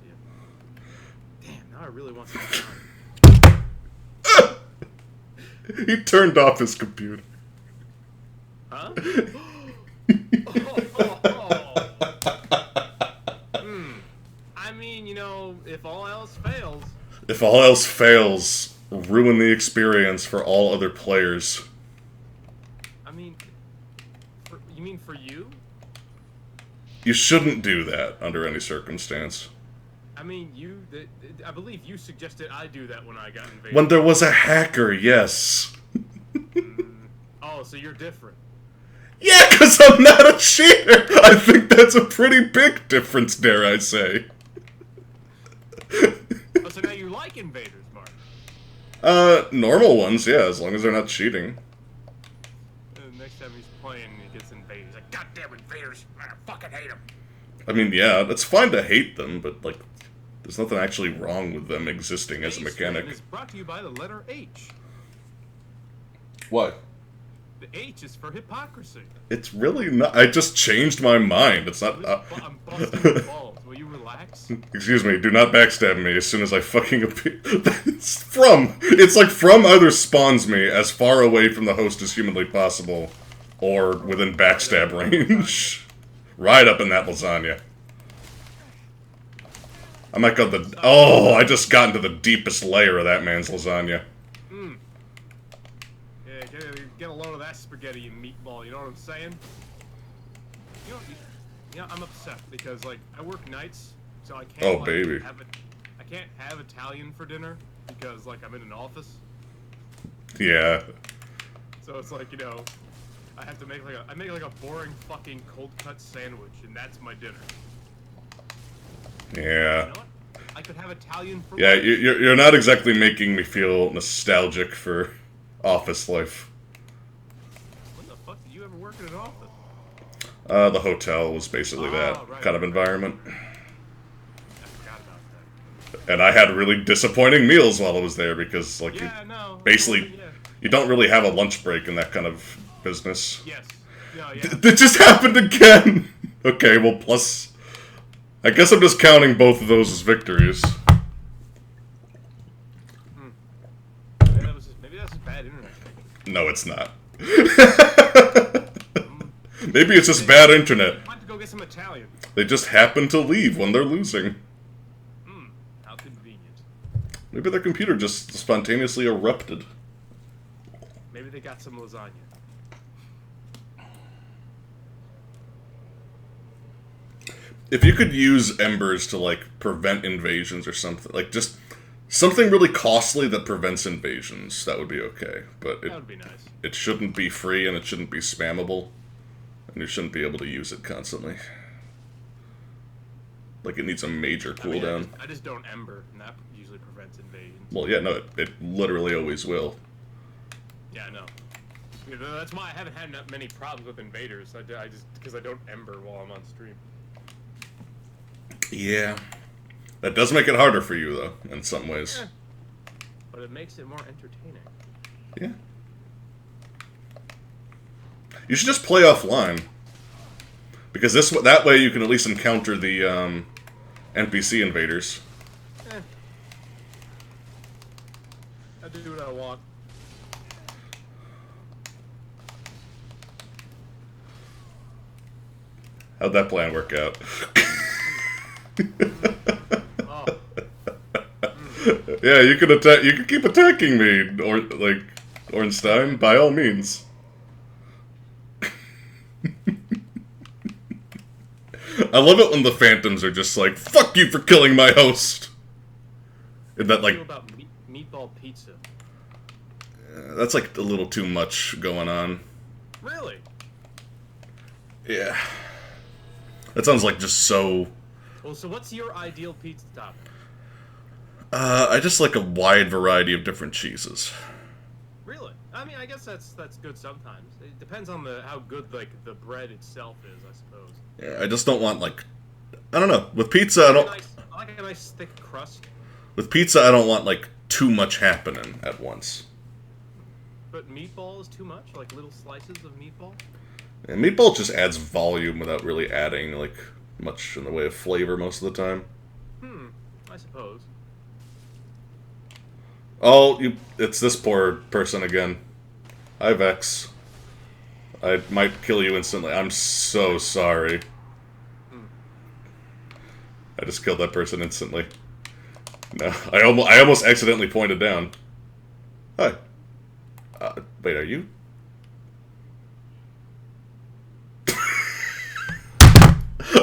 Damn, now I really want some lasagna. He turned off his computer. Huh? I mean, you know, if all else fails. If all else fails, ruin the experience for all other players. I mean, you mean for you? You shouldn't do that under any circumstance. I mean, I believe you suggested I do that when I got invaded. When there was a hacker, yes. Oh, so you're different. Yeah, because I'm not a cheater! I think that's a pretty big difference, dare I say. Oh, so now you like invaders, Mark? Normal ones, yeah, as long as they're not cheating. Next time he's playing and he gets invaded, he's like, goddamn invaders, I fucking hate them. I mean, yeah, it's fine to hate them, but, like, there's nothing actually wrong with them existing as a mechanic. Is brought to you by the letter H. What? The H is for hypocrisy. It's really not. I just changed my mind. It's not. I'm busting your balls. Will you relax? Excuse me. Do not backstab me as soon as I fucking appear. It's like from either spawns me as far away from the host as humanly possible, or within backstab range. Right up in that lasagna. I might go the. Oh, I just got into the deepest layer of that man's lasagna. Yeah, get a load of that spaghetti, you meatball. You know what I'm saying? You know, I'm upset because like I work nights, so I can't. Oh, like, baby. I can't have Italian for dinner because like I'm in an office. Yeah. So it's like, you know, I have to make like I make like a boring fucking cold cut sandwich, and that's my dinner. Yeah. You know what? I could have Italian for Yeah, lunch. you're not exactly making me feel nostalgic for office life. When the fuck did you ever work in an office? The hotel was basically that right, kind of environment. I forgot about that. And I had really disappointing meals while I was there because, like, basically, you don't really have a lunch break in that kind of business. Yes. No, yeah. It just happened again! Okay, well, plus... I guess I'm just counting both of those as victories. Maybe that's just bad internet. No, it's not. Maybe it's just bad internet. I want to go get some Italian. They just happen to leave when they're losing. How convenient. Maybe their computer just spontaneously erupted. Maybe they got some lasagna. If you could use embers to, like, prevent invasions or something, like, just something really costly that prevents invasions, that would be okay. But That would be nice. it shouldn't be free and it shouldn't be spammable. And you shouldn't be able to use it constantly. Like, it needs a major cooldown. I just don't ember, and that usually prevents invasions. Well, yeah, no, it literally always will. Yeah, I know. You know, that's why I haven't had that many problems with invaders. I just because I don't ember while I'm on stream. Yeah. That does make it harder for you, though, in some ways. Yeah. But it makes it more entertaining. Yeah. You should just play offline. Because that way you can at least encounter the NPC invaders. I do what I want. How'd that plan work out? Yeah, you can attack. You can keep attacking me, or like Ornstein, by all means. I love it when the phantoms are just like, "Fuck you for killing my host." And that, like, What do you feel about meatball pizza? that's like a little too much going on. Really? Yeah. That sounds like just so. Well, so what's your ideal pizza topping? I just like a wide variety of different cheeses. Really? I mean, I guess that's good sometimes. It depends on how good like the bread itself is, I suppose. Yeah, I just don't want like, I don't know. With pizza, I don't. I like a nice thick crust. With pizza, I don't want like too much happening at once. But meatball is too much, like little slices of meatball. And meatball just adds volume without really adding like much in the way of flavor most of the time. I suppose. Oh, it's this poor person again. Hi, Vex. I might kill you instantly. I'm so sorry. I just killed that person instantly. No, I almost accidentally pointed down. Hi. Wait, are you?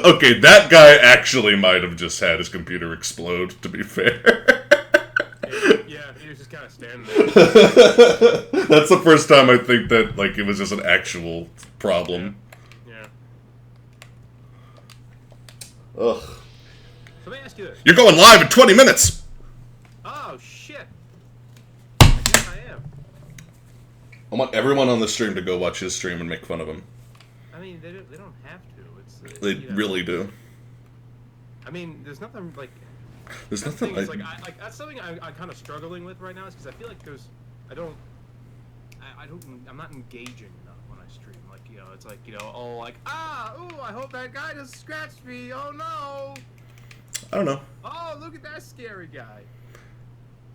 Okay, that guy actually might have just had his computer explode, to be fair. Yeah, he was just kind of standing there. That's the first time I think that, like, it was just an actual problem. Yeah. Ugh. So let me ask you this. You're going live in 20 minutes! Oh, shit. I guess I am. I want everyone on the stream to go watch his stream and make fun of him. I mean, they don't have to. They really do. I mean, there's nothing, like... There's nothing like... that's something I'm kind of struggling with right now, is because I feel like I'm not engaging enough when I stream. Like, you know, it's like, you know, oh, like, ooh, I hope that guy doesn't scratch me, oh no! I don't know. Oh, look at that scary guy.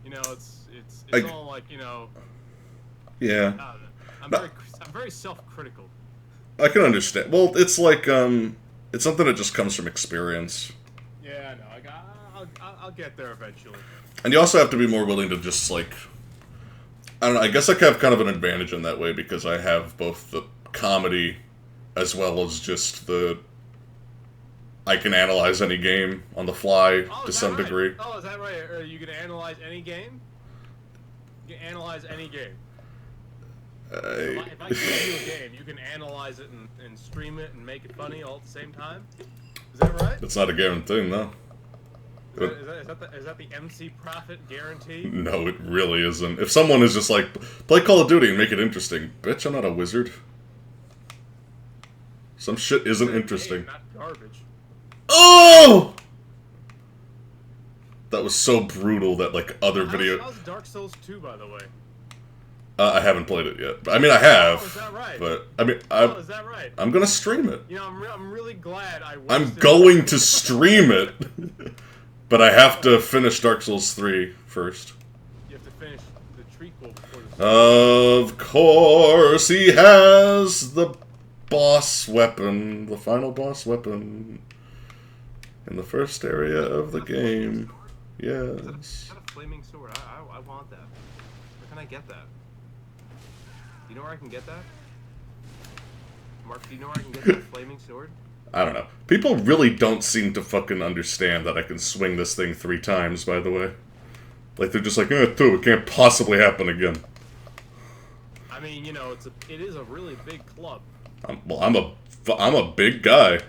You know, it's all like, you know... Yeah. I'm very self-critical. I can understand. Well, it's like, it's something that just comes from experience. Yeah, I know. I'll get there eventually. And you also have to be more willing to just, like... I don't know, I guess I have kind of an advantage in that way because I have both the comedy as well as just the... I can analyze any game on the fly to some degree. Oh, is that right? Are you can analyze any game? You can analyze any game. If I give you a game, you can analyze it and stream it and make it funny all at the same time? Is that right? That's not a guarantee, no. Is that the MC Profit guarantee? No, it really isn't. If someone is just like, play Call of Duty and make it interesting. Bitch, I'm not a wizard. Some shit isn't interesting. Not garbage. Oh! That was so brutal that, like, other video... How's Dark Souls 2, by the way? I haven't played it yet. I mean, I have. Oh, is that right? But, I mean, is that right? I'm gonna stream it. You know, I'm really glad I wasted... I'm going to stream it. But I have to finish Dark Souls 3 first. You have to finish the treatment before the... Of course, he has the boss weapon, the final boss weapon, in the first area of the game. Yes. Is that a flaming sword? I want that. Where can I get that? Do you know where I can get that? Mark, do you know where I can get that flaming sword? I don't know. People really don't seem to fucking understand that I can swing this thing 3 times, by the way. Like, they're just like, 2, it can't possibly happen again. I mean, you know, it is a really big club. I'm a big guy.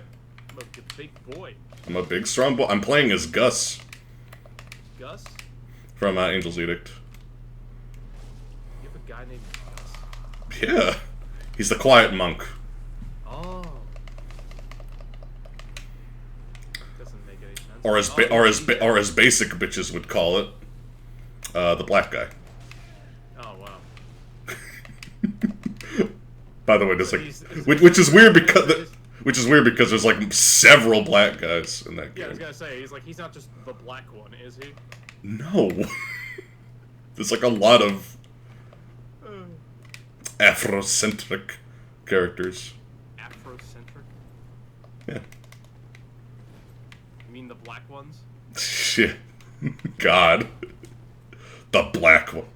I'm a big boy. I'm a big, strong boy. I'm playing as Gus. Gus? From Angel's Edict. You have a guy named Gus? Yeah. He's the quiet monk. Oh. Doesn't make any sense. Or as basic bitches would call it, the black guy. Oh wow. By the way, there's like, which is weird because there's like several black guys in that game. Yeah, I was gonna say he's not just the black one, is he? No. There's like a lot of Afrocentric characters. Afrocentric? Yeah. You mean the black ones? Shit. God. The black one.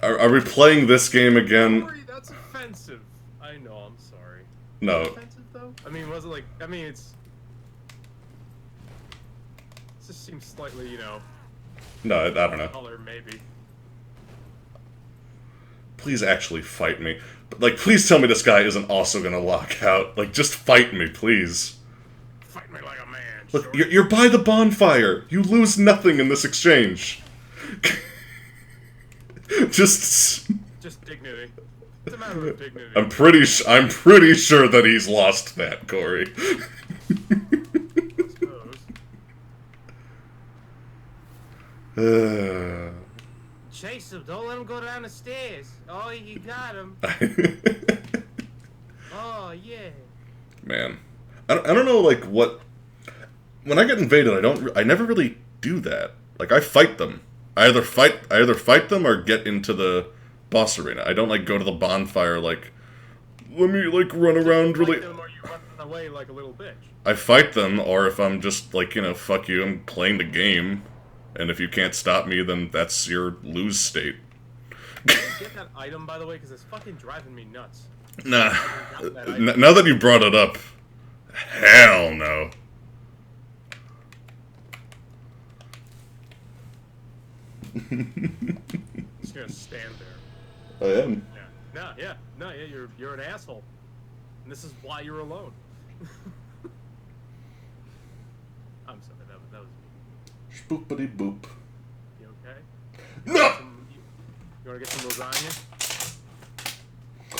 Are we playing this game again? Sorry, that's offensive. I know, I'm sorry. No. Offensive though? I mean, was it like? I mean, it just seems slightly, you know. No, I don't know. Color maybe. Please actually fight me. But, like, please tell me this guy isn't also gonna lock out. Like, just fight me, please. Fight me like a man. Look, you're by the bonfire. You lose nothing in this exchange. Just dignity. It's a matter of dignity. I'm pretty sure that he's lost that, Corey. Chase him. Don't let him go down the stairs. Oh, you got him. Oh, yeah. Man. I don't know, like, what... When I get invaded, I never really do that. Like, I fight them. I either fight them or get into the boss arena. I don't, like, go to the bonfire, like, let me, like, run around really... Them or you running away like a little bitch. I fight them, or if I'm just, like, you know, fuck you, I'm playing the game. And if you can't stop me, then that's your lose state. Get that item, by the way, because it's fucking driving me nuts. Nah. Now that you brought it up, hell no. Just gonna stand there. I am. Yeah. No, you're an asshole. And this is why you're alone. I'm sorry, that was me. Spoopity boop. You okay? No! You wanna get some lasagna?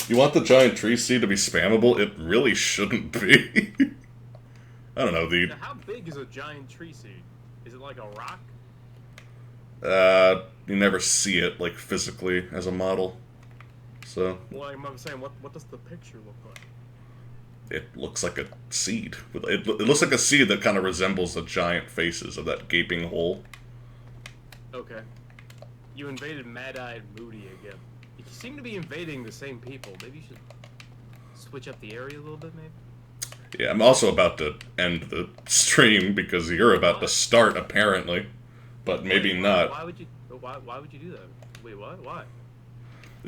You want the giant tree seed to be spammable? It really shouldn't be. I don't know, Now, how big is a giant tree seed? Is it like a rock? You never see it, like, physically as a model. So... Well, I'm saying, what does the picture look like? It looks like a seed. It looks like a seed that kind of resembles the giant faces of that gaping hole. Okay. You invaded Mad-Eyed Moody again. You seem to be invading the same people. Maybe you should switch up the area a little bit, maybe? Yeah, I'm also about to end the stream because you're about to start, apparently. But maybe not. Why would you do that? Wait, what? Why?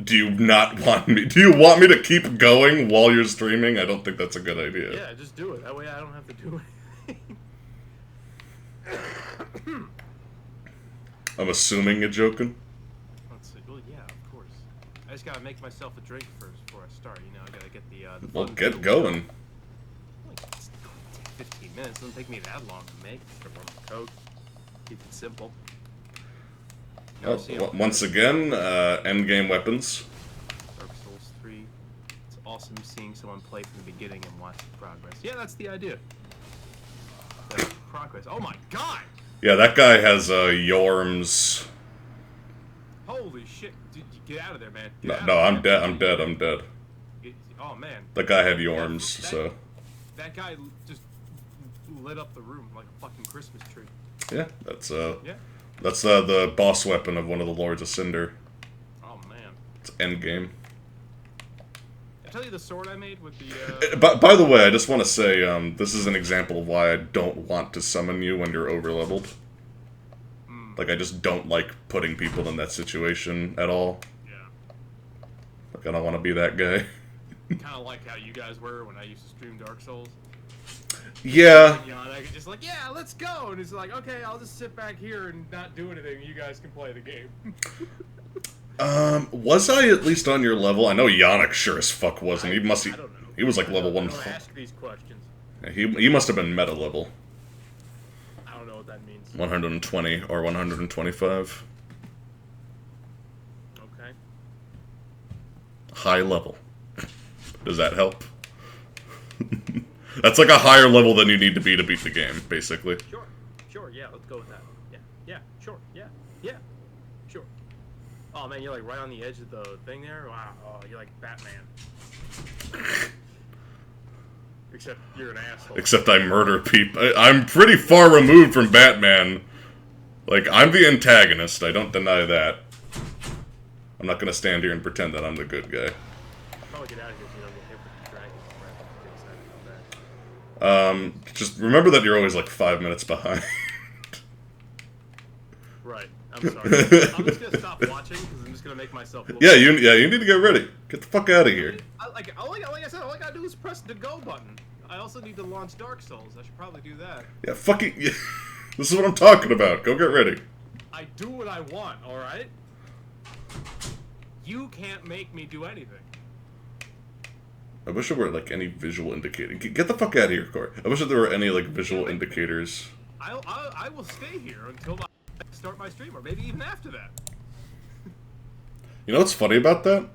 Do you not want me? Do you want me to keep going while you're streaming? I don't think that's a good idea. Yeah, just do it. That way I don't have to do anything. I'm assuming you're joking. Let's see. Well, yeah, of course. I just gotta make myself a drink first before I start. You know, I gotta get the Well, get going. It's gonna take 15 minutes. It doesn't take me that long to make. Just warm the Coke. Keep it simple. Once again, endgame weapons. Dark Souls 3. It's awesome seeing someone play from the beginning and watch the progress. Yeah, that's the idea. That's progress. Oh my god! Yeah, that guy has Yorms. Holy shit! Dude, get out of there, man. No, I'm dead. I'm dead. I'm dead. Oh man. That guy had Yorms, so. That guy just lit up the room like a fucking Christmas tree. Yeah, that's Yeah. That's the boss weapon of one of the Lords of Cinder. Oh man. It's endgame. I tell you the sword I made with the. By the way, I just want to say this is an example of why I don't want to summon you when you're overleveled. Like I just don't like putting people in that situation at all. Yeah. Like I don't want to be that guy. Kind of like how you guys were when I used to stream Dark Souls. Yeah. You know, and I could just like, yeah, let's go, and it's like, okay, I'll just sit back here and not do anything. You guys can play the game. Was I at least on your level? I know Yannick sure as fuck wasn't. I don't know. He was like level 1. I don't ask these questions. Yeah, he must have been meta level. I don't know what that means. 120 or 125. Okay. High level. Does that help? That's like a higher level than you need to beat the game, basically. Sure, yeah, let's go with that. Yeah, sure, yeah, sure. Oh man, you're like right on the edge of the thing there? Wow, oh, you're like Batman. Except you're an asshole. Except I murder people. I'm pretty far removed from Batman. Like, I'm the antagonist, I don't deny that. I'm not gonna stand here and pretend that I'm the good guy. Probably get out of here so you don't get hit with the dragon. Just remember that you're always like 5 minutes behind. Right. I'm sorry. I'm just gonna stop watching because I'm just gonna make myself look. Yeah, you need to get ready. Get the fuck out of here. Like I said, all I gotta do is press the go button. I also need to launch Dark Souls. I should probably do that. Yeah, fucking. Yeah. This is what I'm talking about. Go get ready. I do what I want. All right. You can't make me do anything. I wish there were, like, any visual indicator. Get the fuck out of here, Corey. I wish that there were any, like, visual indicators. I will stay here until I start my stream, or maybe even after that. You know what's funny about that?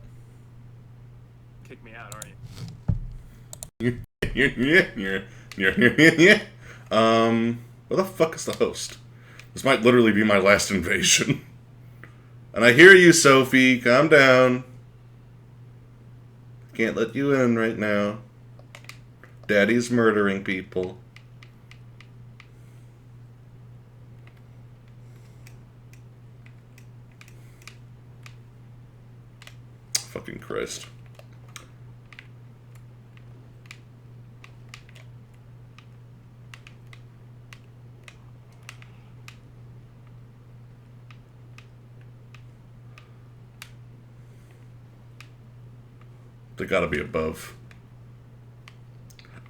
Where the fuck is the host? This might literally be my last invasion. And I hear you, Sophie. Calm down. Can't let you in right now. Daddy's murdering people. Fucking Christ. They gotta be above.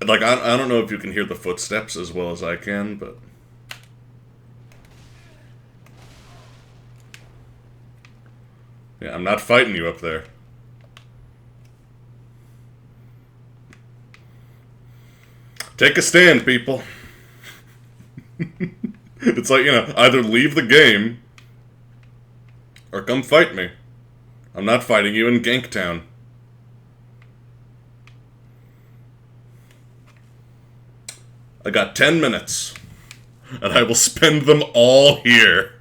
Like, I don't know if you can hear the footsteps as well as I can, but... Yeah, I'm not fighting you up there. Take a stand, people. It's like, either leave the game or come fight me. I'm not fighting you in Ganktown. I got 10 minutes, and I will spend them all here.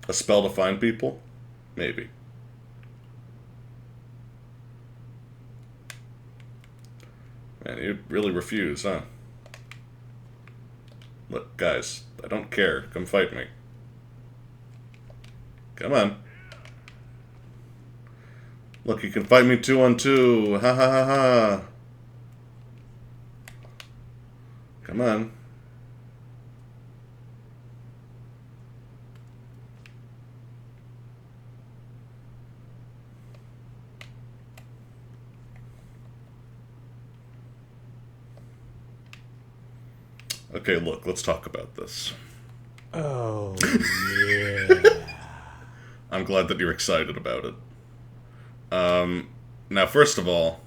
A spell to find people? Maybe. Man, you really refuse, huh? Look, guys, I don't care. Come fight me. Come on. Look, you can fight me 2-on-2. Ha ha ha ha. Come on. Okay, look, let's talk about this. Oh, yeah. I'm glad that you're excited about it. Now, first of all,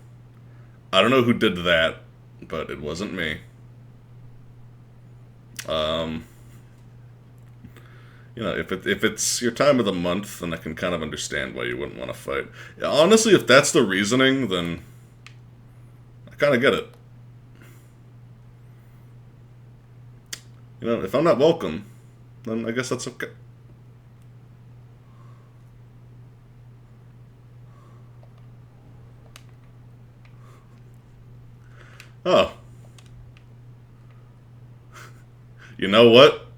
I don't know who did that, but it wasn't me. If it's your time of the month, then I can kind of understand why you wouldn't want to fight. Yeah, honestly, if that's the reasoning, then I kind of get it. If I'm not welcome, then I guess that's okay. Oh. You know what?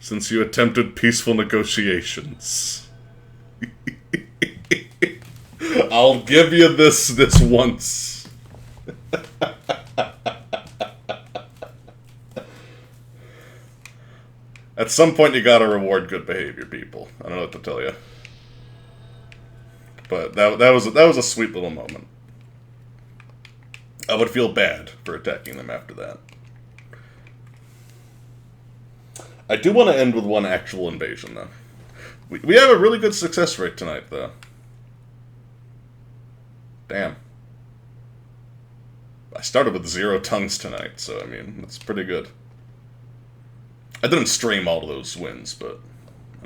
Since you attempted peaceful negotiations, I'll give you this once. At some point, you gotta reward good behavior, people. I don't know what to tell you, but that was a sweet little moment. I would feel bad for attacking them after that. I do want to end with one actual invasion, though. We have a really good success rate tonight, though. Damn. I started with 0 tongues tonight, so I mean, that's pretty good. I didn't stream all of those wins, but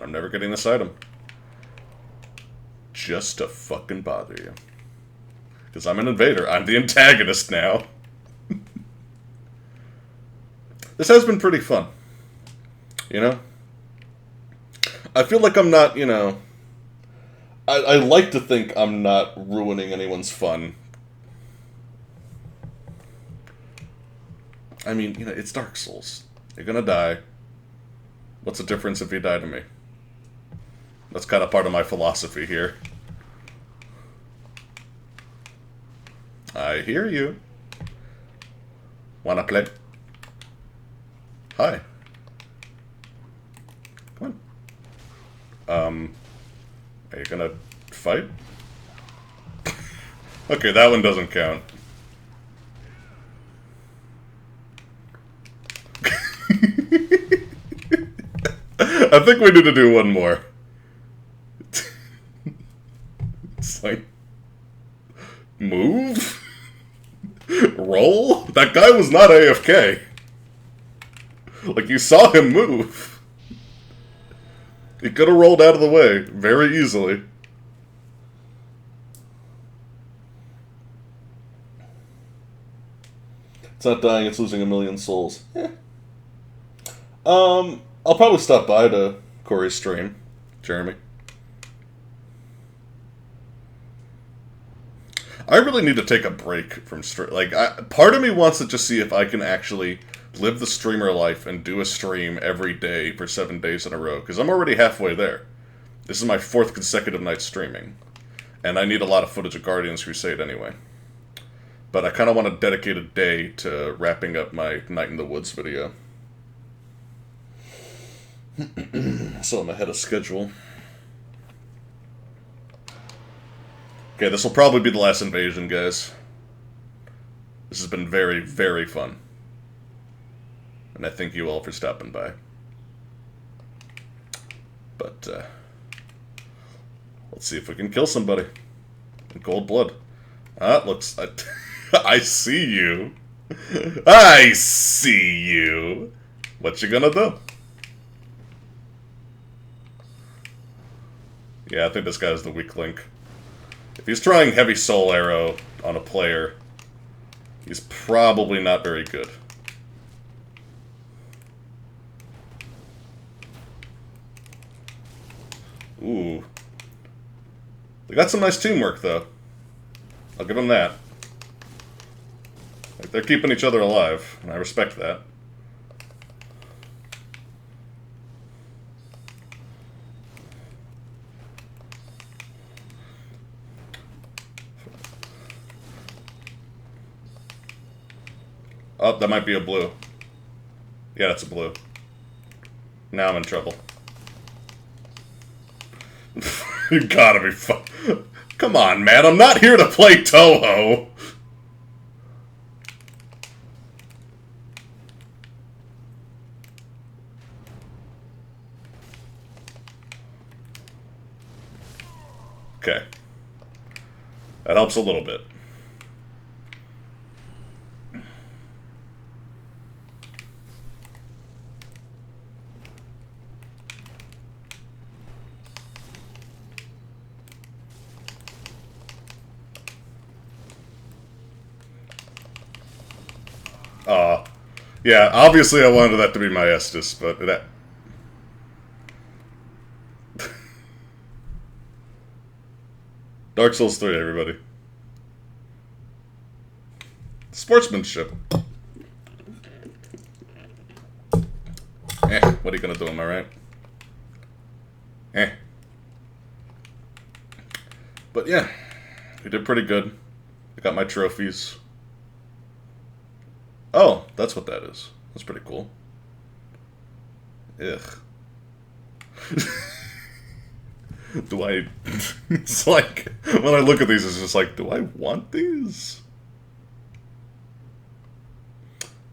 I'm never getting this item. Just to fucking bother you. Because I'm an invader. I'm the antagonist now. This has been pretty fun. I feel like I'm not, I like to think I'm not ruining anyone's fun. I mean, it's Dark Souls. You're gonna die. What's the difference if you die to me? That's kind of part of my philosophy here. I hear you. Wanna play? Hi. Come on. Are you gonna fight? Okay, that one doesn't count. I think we need to do one more. It's like... Move? roll? That guy was not AFK. Like, you saw him move. He could have rolled out of the way very easily. It's not dying, it's losing 1,000,000 souls. I'll probably stop by to Corey's stream, Jeremy. I really need to take a break from stream. Like, part of me wants to just see if I can actually live the streamer life and do a stream every day for 7 days in a row, because I'm already halfway there. This is my 4th consecutive night streaming, and I need a lot of footage of Guardians Crusade anyway. But I kind of want to dedicate a day to wrapping up my Night in the Woods video. So I'm ahead of schedule. Okay, this will probably be the last invasion, guys. This has been very, very fun. And I thank you all for stopping by. But, let's see if we can kill somebody. In cold blood. It looks... I see you. I see you. What you gonna do? Yeah, I think this guy's the weak link. If he's trying Heavy Soul Arrow on a player, he's probably not very good. Ooh. They got some nice teamwork, though. I'll give them that. Like, they're keeping each other alive, and I respect that. Oh, that might be a blue. Yeah, that's a blue. Now I'm in trouble. You gotta be Come on, man. I'm not here to play Toho. Okay. That helps a little bit. Yeah, obviously I wanted that to be my Estus, but that... Dark Souls 3, everybody. Sportsmanship. What are you gonna do, am I right? But yeah, we did pretty good. I got my trophies. Oh, that's what that is. That's pretty cool. Ugh. Do I... It's like... When I look at these, it's just like, do I want these?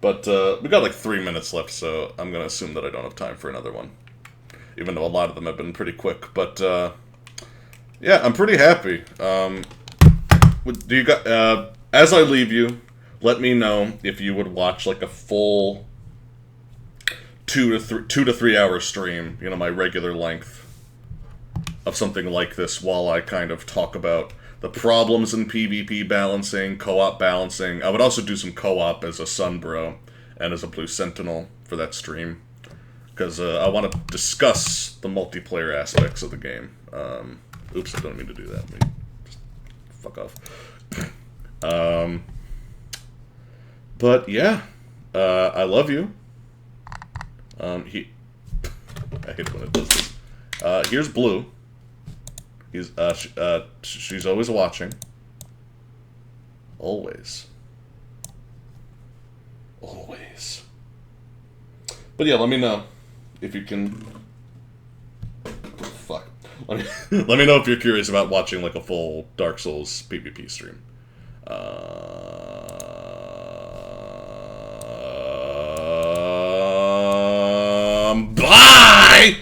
But, we got like 3 minutes left, so I'm gonna assume that I don't have time for another one. Even though a lot of them have been pretty quick. But, yeah, I'm pretty happy. Do you got... as I leave you... Let me know if you would watch like a full 2 to 3 hour stream, you know, my regular length of something like this while I kind of talk about the problems in PvP balancing, co-op balancing. I would also do some co-op as a Sunbro and as a Blue Sentinel for that stream. Because I want to discuss the multiplayer aspects of the game. Oops, I don't mean to do that. Just fuck off. But yeah, I love you. I hate when it does this. Here's Blue. She's always watching. Always. Always. But yeah, let me know if you can. Fuck. Let me know if you're curious about watching like a full Dark Souls PvP stream. Bye!